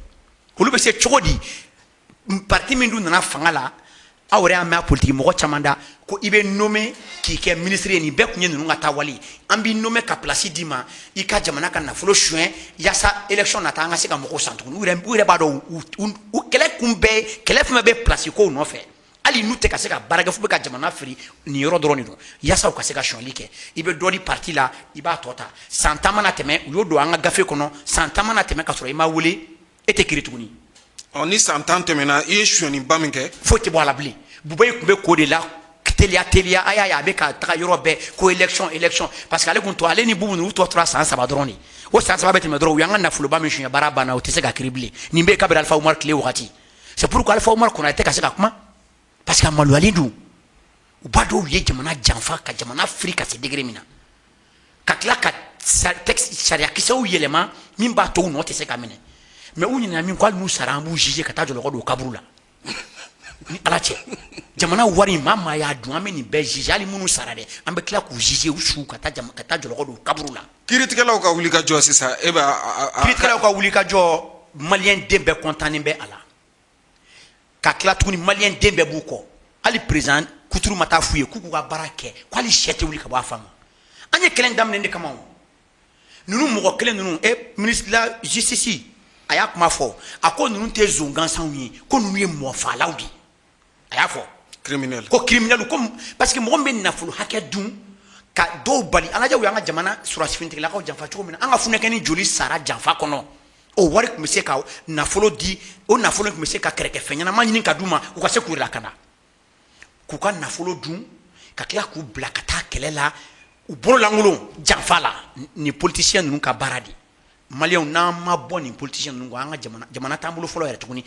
olu bɛ se cogo di parti min dun nana fanga la aw yɛrɛ y'a mɛn a politique mɔgɔ caman da ko i bɛ nommé k'i kɛ ministre ye nin bɛɛ tun ye ninnu ka taawali an b'i nommé ka place d'i ma i ka jamana ka nafolo suɲɛ yaasa élection nata an ka se ka mɔgɔw san tuguni u yɛrɛ b'a dɔn u kɛlɛ kun bɛɛ kɛlɛ fɛn bɛɛ bɛ place kow nɔfɛ hali n'u tɛ ka se ka baara kɛ f'u bɛ ka jamana firi nin yɔrɔ dɔrɔn de don yaasa u ka se ka suɲɛli kɛ i bɛ dɔ di parti la i b'a tɔ ta san 10 mana tɛmɛ u y'o don an ka gafe kɔnɔ san 10 mana tɛmɛ ka sɔrɔ i ma wele e tɛ kiri tuguni. ni san 10 tɛmɛna i ye suɲɛniba min kɛ foyi tɛ bɔ a la bilen Bubayi tun bɛ ko de la teliya a y'a ye a bɛ ka taga yɔrɔ bɛɛ ko élection parce que ale kun to ale ni bubu ninnu tɔ tora san 3 dɔrɔn de o san 3 bɛ tɛmɛ dɔrɔn u y'an ka nafoloba min suɲɛ baara banna o tɛ se ka kiri bilen nin bɛ kabiri Alifa Umaru tile wagati c'est pourquoi Alifa Umaru Konate ka se ka kuma parce que a maloyalen don u b'a dɔn u ye jamana janfa ka jamana firi ka se degré min na ka tila ka sariya kisɛw yɛlɛma min b'a to u nɔ tɛ se ka minɛ mais u ɲinɛna min ko hali n'u sara an b'u juger ka taa jɔlɔkɔ don u kaburu la ni ala cɛ jamana wari maa y'a dun an bɛ nin bɛɛ juger hali minnu sara dɛ an bɛ tila k'u juger u su ka taa jɔlɔkɔ don kaburu la. kiiritigɛlaw ka wuli ka jɔ sisan e b'a kiiritigɛlaw ka wuli ka jɔ maliyɛn den bɛɛ content bɛ a la ka tila tuguni maliyɛn den bɛɛ b'u kɔ hali président kuturu ma taa f'u ye k'u ka baara kɛ ko hali sɛ tɛ wuli ka bɔ a fanga an ye kɛlɛ daminɛ de kama o ninnu mɔgɔ kelen ninnu ministre de la justice a y'a kuma fɔ a ko ninnu tɛ zon gansanw ye ko ninnu ye mɔgɔfagalaw de a y'a fɔ criminel ko criminel ko parce que mɔgɔ min bɛ nafolo hakɛ dun ka dɔw bali an lajɛ u y'an ka jamana sɔrɔsi finitigilakaw janfa cogo min na an ka funakɛni joli sara janfa kɔnɔ o wari tun bɛ se ka nafolo di o nafolo tun bɛ se ka kɛrɛkɛfɛn ɲɛnama ɲini ka d'u ma u ka se k'u lakana k'u ka nafolo dun ka tila k'u bila ka taa kɛlɛ la u bololankolon janfa la nin politicien ninnu ka baara de maliyɛnw n'an ma bɔ nin politicien ninnu kɔ an ka jamana t'an bolo fɔlɔ yɛrɛ tuguni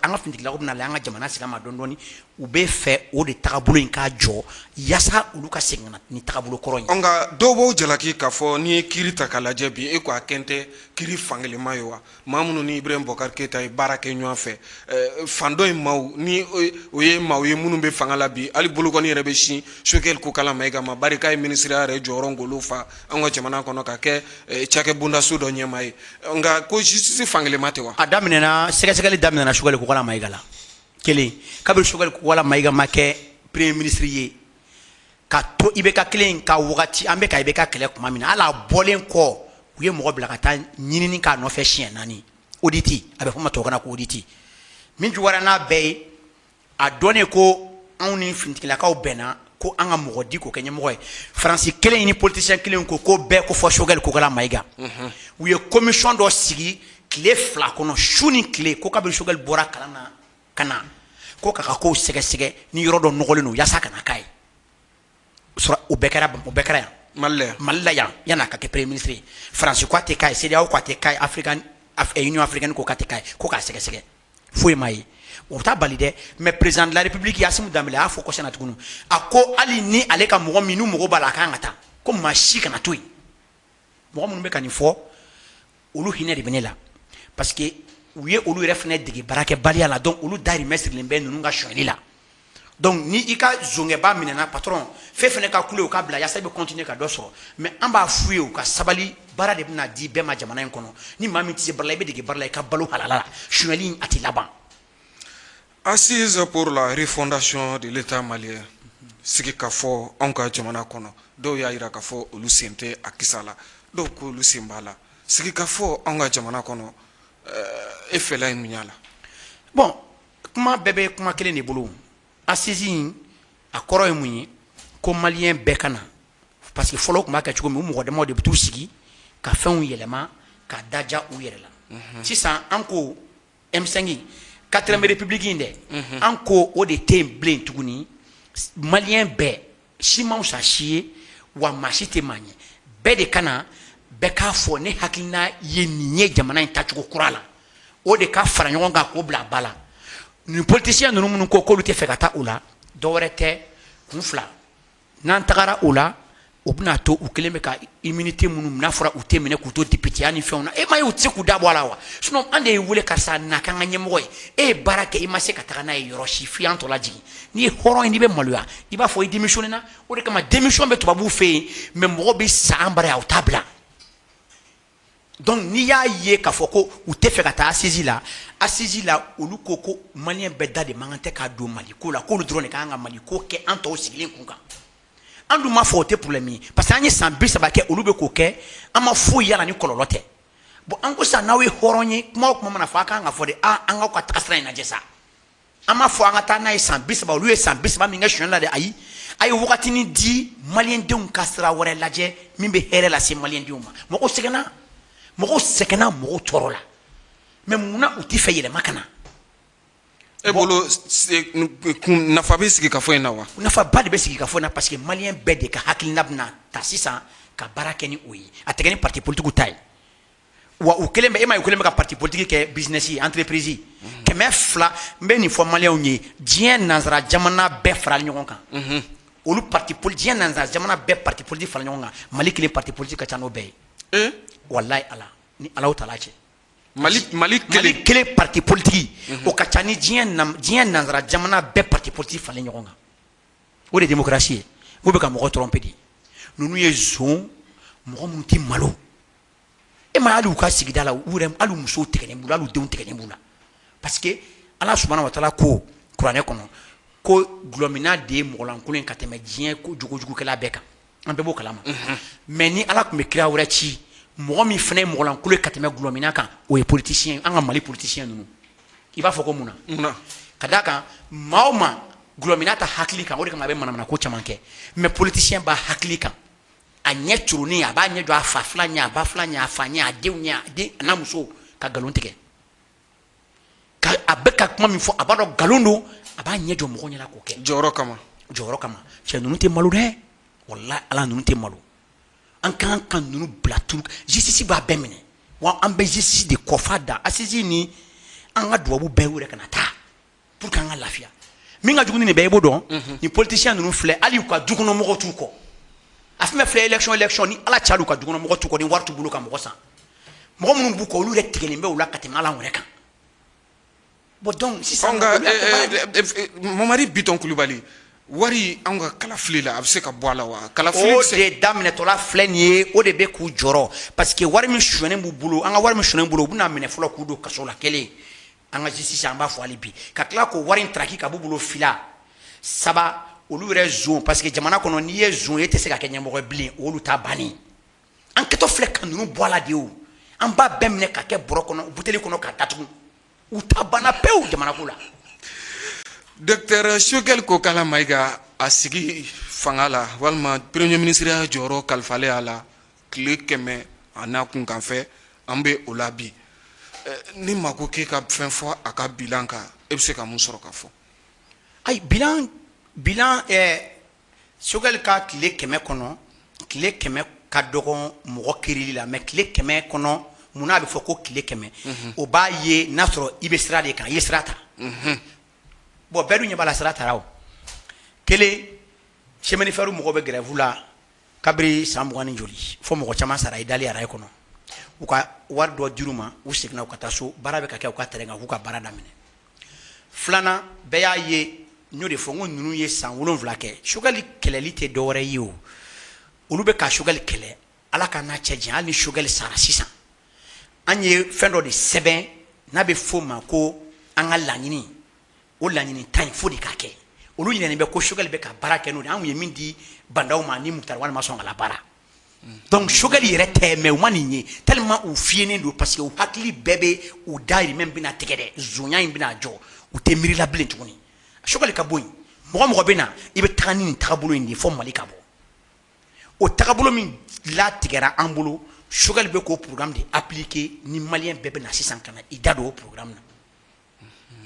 an ka finitigilakaw bɛna an ka jamana segin a ma dɔɔni dɔɔni u bɛ fɛ o de tagabolo in k'a jɔ yaasa olu ka segin ka ni tagabolo kɔrɔ in. nka dɔw b'o jalaki k'a fɔ n'i ye kiiri ta k'a lajɛ bi e ko a kɛn tɛ kiiri fankelenma ye wa maa minnu ni Ibrahim Boubacar Keita ye baara kɛ ɲɔgɔn fɛ fan dɔ in maaw ni o ye maaw ye minnu bɛ fanga la bi hali bolokɔni yɛrɛ bɛ sin Sokɛli Kokala Mayiga ma bari k'a ye minisiriya yɛrɛ jɔyɔrɔ ngolo fa an ka jamana kɔnɔ ka kɛ cakɛ bondaso dɔ ɲɛmaa ye nka ko justice fankelenma tɛ wa. a daminɛna sɛgɛsɛgɛli daminɛna Sokɛli Kokala Mayiga la kelen kabiri Sokɛli Kokala Mayiga ma kɛ premier ministre ye ka to ibeka kelen ka wagati an bɛ ka ibeka kɛlɛ kuma min na ala bɔlen kɔ u ye mɔgɔ bila ka taa ɲinini k'a nɔfɛ siɲɛ 4 auditi a bɛ fɔ ma tubabukan na ko auditi min juguyara n'a bɛɛ ye a dɔnnen ko anw ni finitigilakaw bɛnna ko an ka mɔgɔ di k'o kɛ ɲɛmɔgɔ ye faransi kelen ni politicien kelen ko bɛɛ ko fɔ Choguel Kokala Mayiga u ye commission dɔ sigi tile 2 kɔnɔ su ni tile ko kabini Choguel bɔra kalan na ka na ko k'a ka kow sɛgɛsɛgɛ ni yɔrɔ dɔ nɔgɔlen don yaasa ka na k'a ye o bɛɛ kɛra yan Mali la yan yan'a ka kɛ premier ministre ye faransi ko a tɛ k'a ye CEDEAO ko a tɛ k'a ye Union africaine ko k'a tɛ k'a ye ko k'a sɛgɛsɛgɛ foyi m'a ye o t'a bali dɛ mais président de la république Assimi Dembele a y'a fɔ kɔsɛbɛ na tuguni a ko hali ni ale ka mɔgɔ min n'u mɔgɔ b'a la a kan ka taa ko maa si kana to yen mɔgɔ minnu bɛ ka nin fɔ olu hinɛ de bɛ ne la parce que u ye olu yɛrɛ fana dege baarakɛbaliya la donc olu dahirimɛ sirilen bɛ ninnu ka sonyali la donc ni i ka zɔngɛba minɛna patron fɛn fɛnɛ ka kule o ka bila yaasa i bɛ continuer ka dɔ sɔrɔ mais an b'a f'u ye u ka sabali baara de bɛna di bɛɛ ma jamana in kɔnɔ ni maa min tɛ se baara la i bɛ dege baara la i ka balo halala la sonyali in a tɛ laban. Assise pour la refondation de l'État malien sigi ka fɔ anw ka jamana kɔnɔ dɔw y'a yira ka fɔ olu sen tɛ a kisa la dɔw ko olu sen b'a la sigi ka fɔ anw ka jamana kɔnɔ e fɛla ye mun y'a la. bon kuma bɛɛ bɛ kuma kelen de bolo assise in a kɔrɔ ye mun ye ko malien bɛɛ ka na parce que fɔlɔ tun b'a kɛ cogo min u mɔgɔ damaw de bɛ t'u sigi ka fɛnw yɛlɛma ka daja u yɛrɛ la sisan an ko M5 4e république in dɛ an ko o de tɛ yen bilen tuguni malien bɛɛ si ma wusa si ye wa maa si tɛ maa ɲɛ bɛɛ de ka na bɛɛ k'a fɔ ne hakilina ye nin ye jamana in tacogo kura la o de ka fara ɲɔgɔn kan k'o bila ba la nin politicien ninnu minnu ko k'olu tɛ fɛ ka taa o la dɔwɛrɛ tɛ kun fila n'an tagara o la o bɛna to u kelen bɛ ka immunité minnu n'a fɔra u tɛ minɛ k'u to députéya ni fɛnw na e ma ye u tɛ se k'u da bɔ a la wa sinon an de ye wele karisa na k'an ka ɲɛmɔgɔ ye e ye baara kɛ i ma se ka taga n'a ye yɔrɔ si f'i y'an tɔ lajigin n'i ye hɔrɔn ye n'i bɛ maloya i b'a fɔ i démissionné na o de kama démission bɛ tubabuw fɛ yen mais mɔgɔ bɛ sa an bara yan u t'a bila donc n'i y'a ye k'a fɔ ko u tɛ fɛ ka taa assise la olu ko ko malien bɛɛ da de man kan tɛ k'a don Mali ko la k'olu dɔrɔn de kan ka Mali ko kɛ an tɔw sigilen kun kan an dun m'a fɔ o tɛ problème ye parce que an ye san 30 kɛ olu bɛ k'o kɛ an ma foyi yala ni kɔlɔlɔ tɛ bon an ko sisan n'aw ye hɔrɔn ye kuma o kuma mana fɔ a kan ka fɔ de an k'aw ka taga sira in lajɛ sa an m'a fɔ an ka taa n'a ye san 30 olu ye san 30 min kɛ sonyali la de ayi a ye wagatinin di maliyɛndenw ka sira wɛrɛ lajɛ min bɛ hɛrɛ lase maliyɛndenw ma mɔgɔw sɛgɛnna mɔgɔw tɔɔrɔ la mais munna u tɛ fɛ yɛlɛma ka na e bolo nafa bɛ sigi ka fɔ in na wa nafa ba de bɛ sigi ka fɔ in na parce que maliyɛn bɛɛ de ka hakilina bɛna ta sisan ka baara kɛ ni o ye a tɛ kɛ ni parti politique ta ye wa u kelen bɛ e ma ye u kelen bɛ ka parti politique kɛ business ye entreprise ye 200 n bɛ nin fɔ maliyɛnw ye diɲɛ nanzara jamana bɛɛ farali ɲɔgɔn kan olu parti politique diɲɛ nanzara jamana bɛɛ parti politique fara ɲɔgɔn kan Mali kelen parti politique ka ca n'o bɛɛ ye walayi ala ni Alahu taala cɛ Mali kelen parti politique o ka ca ni diɲɛ nanzara jamana bɛɛ parti politique falen ɲɔgɔn kan o de démocratie ye o bɛ ka mɔgɔ tromper de ninnu ye zon mɔgɔ minnu tɛ malo e ma hali u ka sigida la u yɛrɛ hali musow tigɛlen b'u la hali u denw tigɛlen b'u la parce que Ala subahana wa taala ko kuranɛ kɔnɔ ko gulɔmina de ye mɔgɔlankolon ka tɛmɛ diɲɛ jogojugukɛla bɛɛ kan an bɛɛ b'o kalama mais ni Ala tun bɛ kira wɛrɛ ci mɔgɔ min fana ye mɔgɔlankolon ka tɛmɛ gulɔmina kan o ye politicien an ka Mali politicien ninnu i b'a fɔ ko mun na ka d'a kan maa o maa gulɔmina ta hakili kan o de kama a bɛ manamana ko caman kɛ mais politicien b'a hakili kan a ɲɛ curunin a b'a ɲɛ jɔ a fa fila ɲɛ a ba fila ɲɛ a fa ɲɛ a denw ɲɛ a n'a muso ka nkalon tigɛ a bɛ ka kuma min fɔ a b'a dɔn nkalon don a b'a ɲɛ jɔ mɔgɔ ɲɛna k'o kɛ jɔyɔrɔ kama cɛ ninnu tɛ malo dɛ walahi Ala ninnu tɛ malo an kan ka ninnu bila turu justice b'a bɛɛ minɛ wa an bɛ justice de kɔfa da assise ni an ka dubabu bɛɛ yɛrɛ kana taa pour que an ka lafiya min ka jugu ni nin bɛɛ i b'o dɔn ni politicien ninnu filɛ hali u ka dukɔnɔmɔgɔw t'u kɔ a fɛn bɛɛ filɛ élection ni Ala cayal'u ka dukɔnɔmɔgɔw t'u kɔ ni wari t'u bolo ka mɔgɔ san mɔgɔ minnu b'u kɔ olu yɛrɛ tigɛlen bɛ u la ka tɛmɛ Ala wɛrɛ kan bon donc sisan Mamadi Biton Kulibali wari an ka kalafili la a bɛ se ka bɔ a la wa kalafili o de daminɛtɔla filɛ nin ye o de bɛ k'u jɔrɔ parce que wari min sonyɛnen b'u bolo an ka wari min sonyɛnen bolo u bɛna minɛ fɔlɔ k'u don kaso la kelen an ka justice an b'a fɔ hali bi ka tila k'o wari in traki ka b'u bolo 2 3 olu yɛrɛ zon parce que jamana kɔnɔ n'i ye zon ye tɛ se ka kɛ ɲɛmɔgɔ bilen olu ta banni an kɛtɔ filɛ ka ninnu bɔ a la de o an b'a bɛɛ minɛ ka kɛ bɔrɔ kɔnɔ buteli kɔnɔ ka datugu u ta banna pewu jamana ko la. Docteur Choguel ko kala Maïga a sigi fanga la walima premier ministre ya jɔyɔrɔ kalifalen a la tile 100 a n'a kunkanfɛ an bɛ o la bi ni ma ko k'e ka fɛn fɔ a ka bilan kan e bɛ se ka mun sɔrɔ ka fɔ. ayi bilan Choguel ka tile 100 kɔnɔ tile 100 ka dɔgɔ mɔgɔ kirili la mais tile 100 kɔnɔ mun n'a bɛ fɔ ko tile 100 o b'a ye n'a sɔrɔ i bɛ sira de kan i ye sira ta. Bon bɛɛ dun ɲɛ b'a la sira tara o kelen chemin de fer mɔgɔw bɛ grève la kabiri san 20 ni joli fo mɔgɔ caman sara i dali araye kɔnɔ u ka wari dɔ dir'u ma u seginna u ka taa so baara bɛ ka kɛ u ka terrain kan k'u ka baara daminɛ filanan bɛɛ y'a ye n y'o de fɔ n ko ninnu ye san 7 kɛ Choguel kɛlɛli tɛ dɔwɛrɛ ye o olu bɛ ka Choguel kɛlɛ ala ka n'a cɛ janya hali ni Choguel sara sisan an ye fɛn dɔ de sɛbɛn n'a bɛ f'o ma ko an ka laɲini o laɲini ta in fo de ka kɛ olu ɲinɛnen bɛ ko Choguel bɛ ka baara kɛ n'o de an kun ye min di bandaw ma ni Mukutari Wale ma sɔn ka la baara donc Choguel yɛrɛ tɛ mais u ma nin ye tellement u fiyenen don parce que u hakili bɛɛ bɛ u dahirimɛ bɛna tigɛ dɛ zonya in bɛna jɔ u tɛ miirila bilen tuguni Choguel ka bɔ yen mɔgɔ mɔgɔ bɛ na i bɛ taga ni nin tagabolo in de fɔ Mali ka bɔ o tagabolo min latigɛra an bolo Choguel bɛ k'o programme de appliquer ni maliyɛn bɛɛ bɛ na sisan ka na i da don o programme na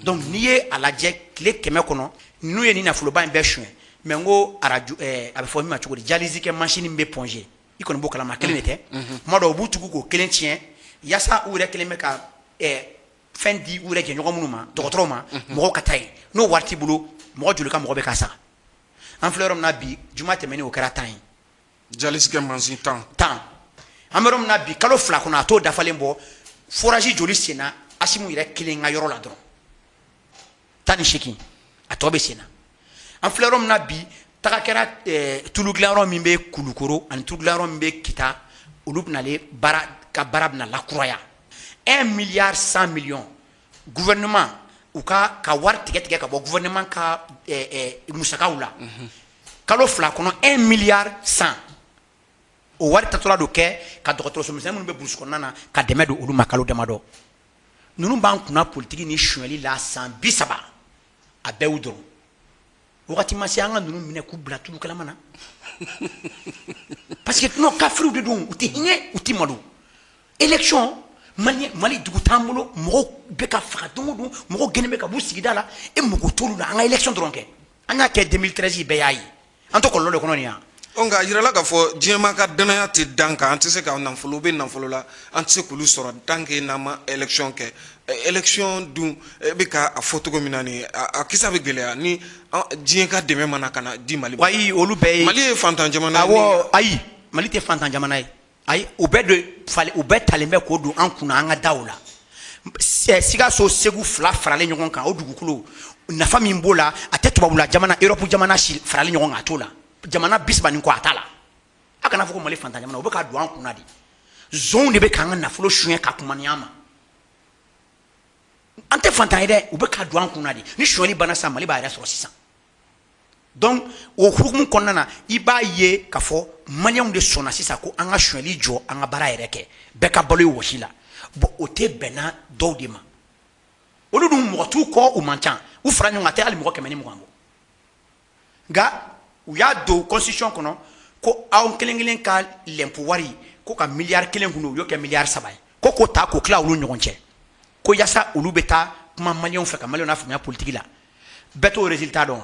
donc n'i ye a lajɛ tile 100 kɔnɔ n'u ye nin nafoloba in bɛɛ suɲɛ mais n ko arajo a bɛ fɔ min ma cogo di dialyse kɛ machine bɛ pɔnze i kɔni b'o kalama kelen de tɛ tuma dɔw u b'u tugu k'o kelen tiɲɛ yaasa u yɛrɛ kelen bɛ ka fɛn di u yɛrɛ jɛɲɔgɔn minnu ma dɔgɔtɔrɔw ma mɔgɔw ka taa yen n'o wari t'i bolo mɔgɔ joli ka mɔgɔ bɛ k'a sara an filɛ yɔrɔ min na bi juma tɛmɛnen o kɛra 10 ye dialyse kɛ mansin 10 an bɛ yɔrɔ min na bi kalo 2 kɔnɔ a t'o dafalen bɔ forage joli senna Asimu yɛrɛ kelen ka yɔrɔ la dɔrɔn 18 a tɔ bɛ senna an filɛ yɔrɔ min na bi taga kɛra tulu dilanyɔrɔ min bɛ Kulukoro ani tulu dilanyɔrɔ min bɛ Kita olu bɛnalen baara bɛna lakuraya 1,100 millions gouvernement u ka wari tigɛ ka bɔ gouvernement ka musakaw la kalo 2 kɔnɔ 1,100 o wari tatɔla do kɛ ka dɔgɔtɔrɔso misɛnnin minnu bɛ burusi kɔnɔna na ka dɛmɛ don olu ma kalo damadɔ ninnu b'an kunna politiki ni suɲɛli la san 30 a bɛɛ y'u dɔrɔn wagati ma se an ka ninnu minɛ k'u bila tulu kalama na parce que non kafiriw de don u tɛ hinɛ u tɛ malo élection Mali dugu t'an bolo mɔgɔw bɛ ka faga don o don mɔgɔw gɛnnen bɛ ka b'u sigida la e mɔgɔ t'olu la an ka élection dɔrɔn kɛ an y'a kɛ 2013 bɛɛ y'a ye an tɛ kɔlɔlɔ de kɔnɔ nin yan. nka yirala k'a fɔ diɲɛma ka danaya tɛ dan kan an tɛ se ka nafolo bɛ nafolo la an tɛ se k'olu sɔrɔ tant que n'an ma élection kɛ élection dun bɛ ka a fɔ cogo min na nin a kisa bɛ gɛlɛya ni diɲɛ ka dɛmɛ mana ka na di Mali ma. ayi olu bɛɛ ye Mali ye fantan jamana ye. awɔ ayi Mali tɛ fantan jamana ye ayi u bɛɛ talen bɛ k'o don an kunna an ka daw la Sikaso Segu 2 faralen ɲɔgɔn kan o dugukolo nafa min b'o la a tɛ tubabula jamana Europe jamana si faralen ɲɔgɔn kan a t'o la jamana 30 ni kɔ a t'a la a kana fɔ ko Mali fantan jamana o bɛ ka don an kunna de zonw de bɛ k'an ka nafolo suɲɛ ka kuma ni an ma an tɛ fantan ye dɛ u bɛ ka don an kunna de ni suɲɛli banna sisan Mali b'a yɛrɛ sɔrɔ sisan donc o hukumu kɔnɔna na i b'a ye k'a fɔ maliyɛnw de sɔnna sisan ko an ka suɲɛli jɔ an ka baara yɛrɛ kɛ bɛɛ ka balo ye wɔsi la bon o tɛ bɛnna dɔw de ma olu dun mɔgɔ t'u kɔ u man ca u fara ɲɔgɔn kan a tɛ hali mɔgɔ 120 bɔ nka u y'a don constitution kɔnɔ ko aw kelen kelen ka l'impôt wari ko ka miliyari 1 kun don u y'o kɛ miliyari 3 ye ko k'o ta k'o tila olu ɲɔgɔn cɛ ko yaasa olu bɛ taa kuma maliyɛnw fɛ ka maliyɛnw lafaamuya politique la bɛɛ t'o résultat dɔn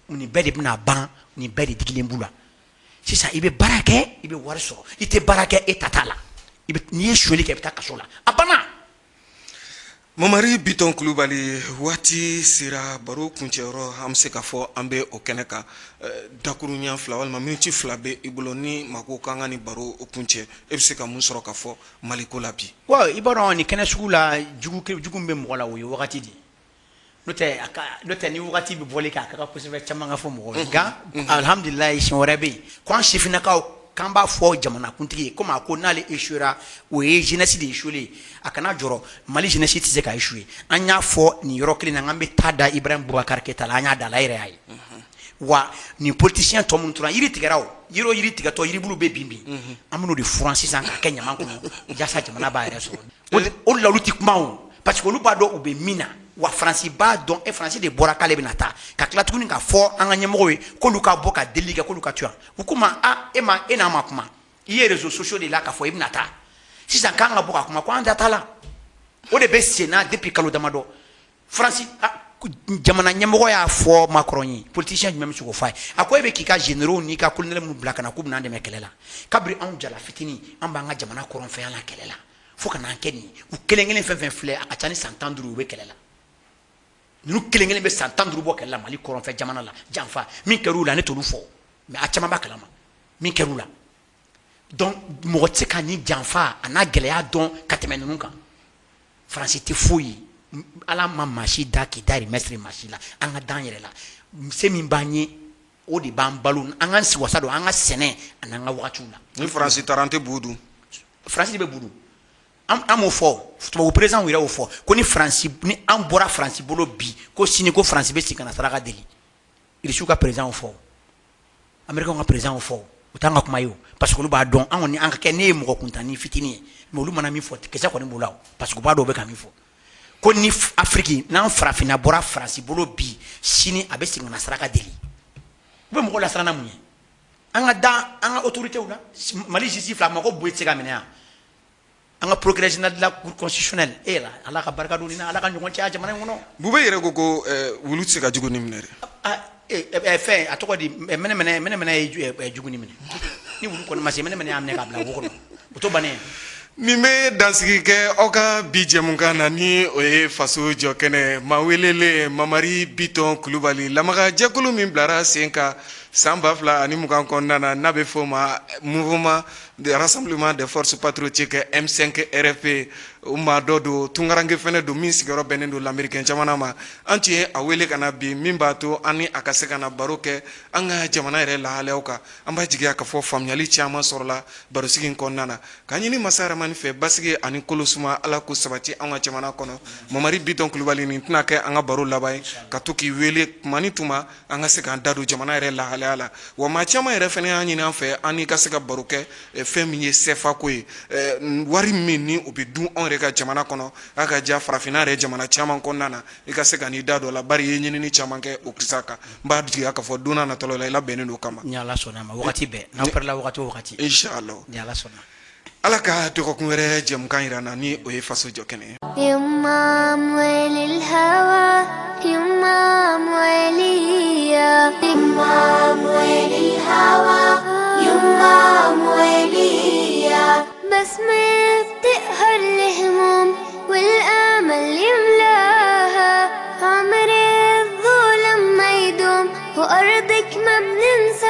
nin bɛɛ de bɛna ban nin bɛɛ de digilen b'u la sisan i bɛ baara kɛ i bɛ wari sɔrɔ i tɛ baara kɛ e ta t'a la n'i ye suɲɛli kɛ i bɛ taa kaso la a banna. Mamari Biton Kulubali waati sera baro kuncɛyɔrɔ an bɛ se k'a fɔ an bɛ o kɛnɛ kan dakuruɲa 2 walima miniti 2 bɛ i bolo ni mako k'an ka nin baro kuncɛ e bɛ se ka mun sɔrɔ k'a fɔ Maliko la bi. wa i b'a dɔn nin kɛnɛ sugu la jugu min bɛ mɔgɔ la o ye wagati de n'o tɛ ni wagati bɛ bɔli kɛ a ka kan kosɛbɛ caman ka fɔ mɔgɔw ye nka alihamudulilayi siɲɛ wɛrɛ bɛ yen ko an sifinnakaw k'an b'a fɔ jamanakuntigi ye komi a ko n'ale échouera o ye jeunesse de échoué a kana jɔrɔ Mali jeunesse tɛ se ka échoué an y'a fɔ nin yɔrɔ kelen na k'an bɛ taa da Ibrahim Boubacar Keita la an y'a da la yɛrɛ y'a ye wa ni politicien to mun tura yiri tigara o yiri tigato yiri bulu be bimbi amunu de France san ka Kenya man ko jasa jamana ba yɛrɛ sɔrɔ o la luti kuma o parce que olu b'a dɔn u bɛ min na wa France b'a dɔn e France de bɔra k'ale bɛna taa ka tila tuguni ka fɔ an ka ɲɛmɔgɔw ye k'olu ka bɔ ka deli kɛ k'olu ka to yan u ko ma e n'a ma kuma i ye réseaux sociaux de la k'a fɔ i bɛna taa sisan k'an ka bɔ ka kuma ko an da t'a la o de bɛ sen na depuis kalo damadɔ France jamana ɲɛmɔgɔ y'a fɔ Macron ye politicien jumɛn bɛ se k'o f'a ye a ko e bɛ k'i ka généraux n'i ka colonel minnu bila ka na k'u bɛna an dɛmɛ kɛlɛ la kabiri anw jala fitinin an b'an ka jamana kɔrɔnfɛ yan la kɛlɛ la fo ka n'an kɛ nin u kelen kelen fɛn fɛn filɛ a ka ca ni san 15 u bɛ kɛlɛ la ninnu kelen kelen bɛ san 15 bɔ kɛlɛ la Mali kɔrɔnfɛ jamana la janfa min kɛr'u la ne t'olu fɔ mais a caman b'a kalama min kɛr'u la donc mɔgɔ tɛ se ka ni janfa a n'a gɛlɛya dɔn ka tɛmɛ ninnu kan France tɛ foyi ye ala ma masi da k'i dahirimɛ masi la an ka dan yɛrɛ la se min b'an ye o de b'an balo an ka wasa don an ka sɛnɛ ani an ka wagatiw la ni France taara an tɛ budu France de bɛ budu an m'o fɔ tubabu président yɛrɛ y'o fɔ ko ni an bɔra France bolo bi ko sini ko France bɛ segin ka na saraka deli Irisiw ka président y'o fɔ Américains ka président y'o fɔ u t'an ka kuma ye o parce que olu b'a dɔn an kɔni an ka kɛ ne ye mɔgɔ kuntanni fitinin ye mais olu mana min fɔ kisɛ kɔni b'o la o parce que u b'a dɔn u bɛ ka min fɔ ko ni Afrique n'an farafinna bɔra France bolo bi sini a bɛ segin ka na saraka deli u bɛ mɔgɔw lasiranna mun ye an ka da an ka autorités la Mali justice fila mɔgɔ boyi tɛ se ka minɛ yan an ka procureur général de la cour constitutionnelle la ala ka barika don ni ala ka ɲɔgɔn cɛ jamana in kɔnɔ Bube yɛrɛ ko wulu tɛ se ka jugu ni minɛ dɛ fɛn a tɔgɔ di mɛnɛmɛnɛ ye jugu ni minɛ ni wulu kɔni ma se mɛnɛmɛnɛ y'a minɛ k'a bila wo kɔnɔ o to bannen nin bɛ dansigi kɛ aw ka bi jɛmukan na ni o ye faso jɔ kɛnɛ maa welelen Mamari Bitɔn Kulubali lamaga jɛkulu min bilara sen kan san 2020 kɔnɔna na n'a bɛ fɔ o ma mouvement de rassemblement des forces patriotiques M5 RFP o maa dɔ don tunkaranke fɛnɛ don min sigiyɔrɔ bɛnnen don lamɛrikɛn jamana ma an tun ye a wele ka na bi min b'a to an ni a ka se ka na baro kɛ an ka jamana yɛrɛ lahalayaw kan an b'a jigiya ka fɔ faamuyali caman sɔrɔla barosigi in kɔnɔna na k'a ɲini masa Rahamani fɛ basigi ani kolosuma ala ko sabati an ka jamana kɔnɔ Mamari Bitɔn Kulubali nin tɛna kɛ an ka baro laban ye ka to k'i wele tuma ni tuma an ka se k'an da don jamana yɛrɛ lahalaya la wa maa caman yɛrɛ fɛnɛ y'an ɲini an fɛ an n'i ka se ka baro kɛ fɛn min ye CFA ko ye wari min ni o bɛ dun anw yɛrɛ ka jamana kɔnɔ a ka ja farafinna yɛrɛ jamana caman kɔnɔna na i ka se ka n'i da dɔ la bari i ye ɲinini caman kɛ o kisa kan n b'a jigiya k'a fɔ don n'a nataw la i labɛnnen don kama ni ala sɔnna ma wagati bɛɛ n'aw pɛrɛla wagati o wagati inshallah ni ala sɔnna ala ka dɔgɔkun wɛrɛ jɛmukan yira na ni o ye faso jɔ kɛnɛ ye يمام وللهوى يمام وليا يمام وللهوى يمام وليا بسمة بتقهر الهموم والامل يملاها عمر الظلم ما يدوم وارضك ما بننسى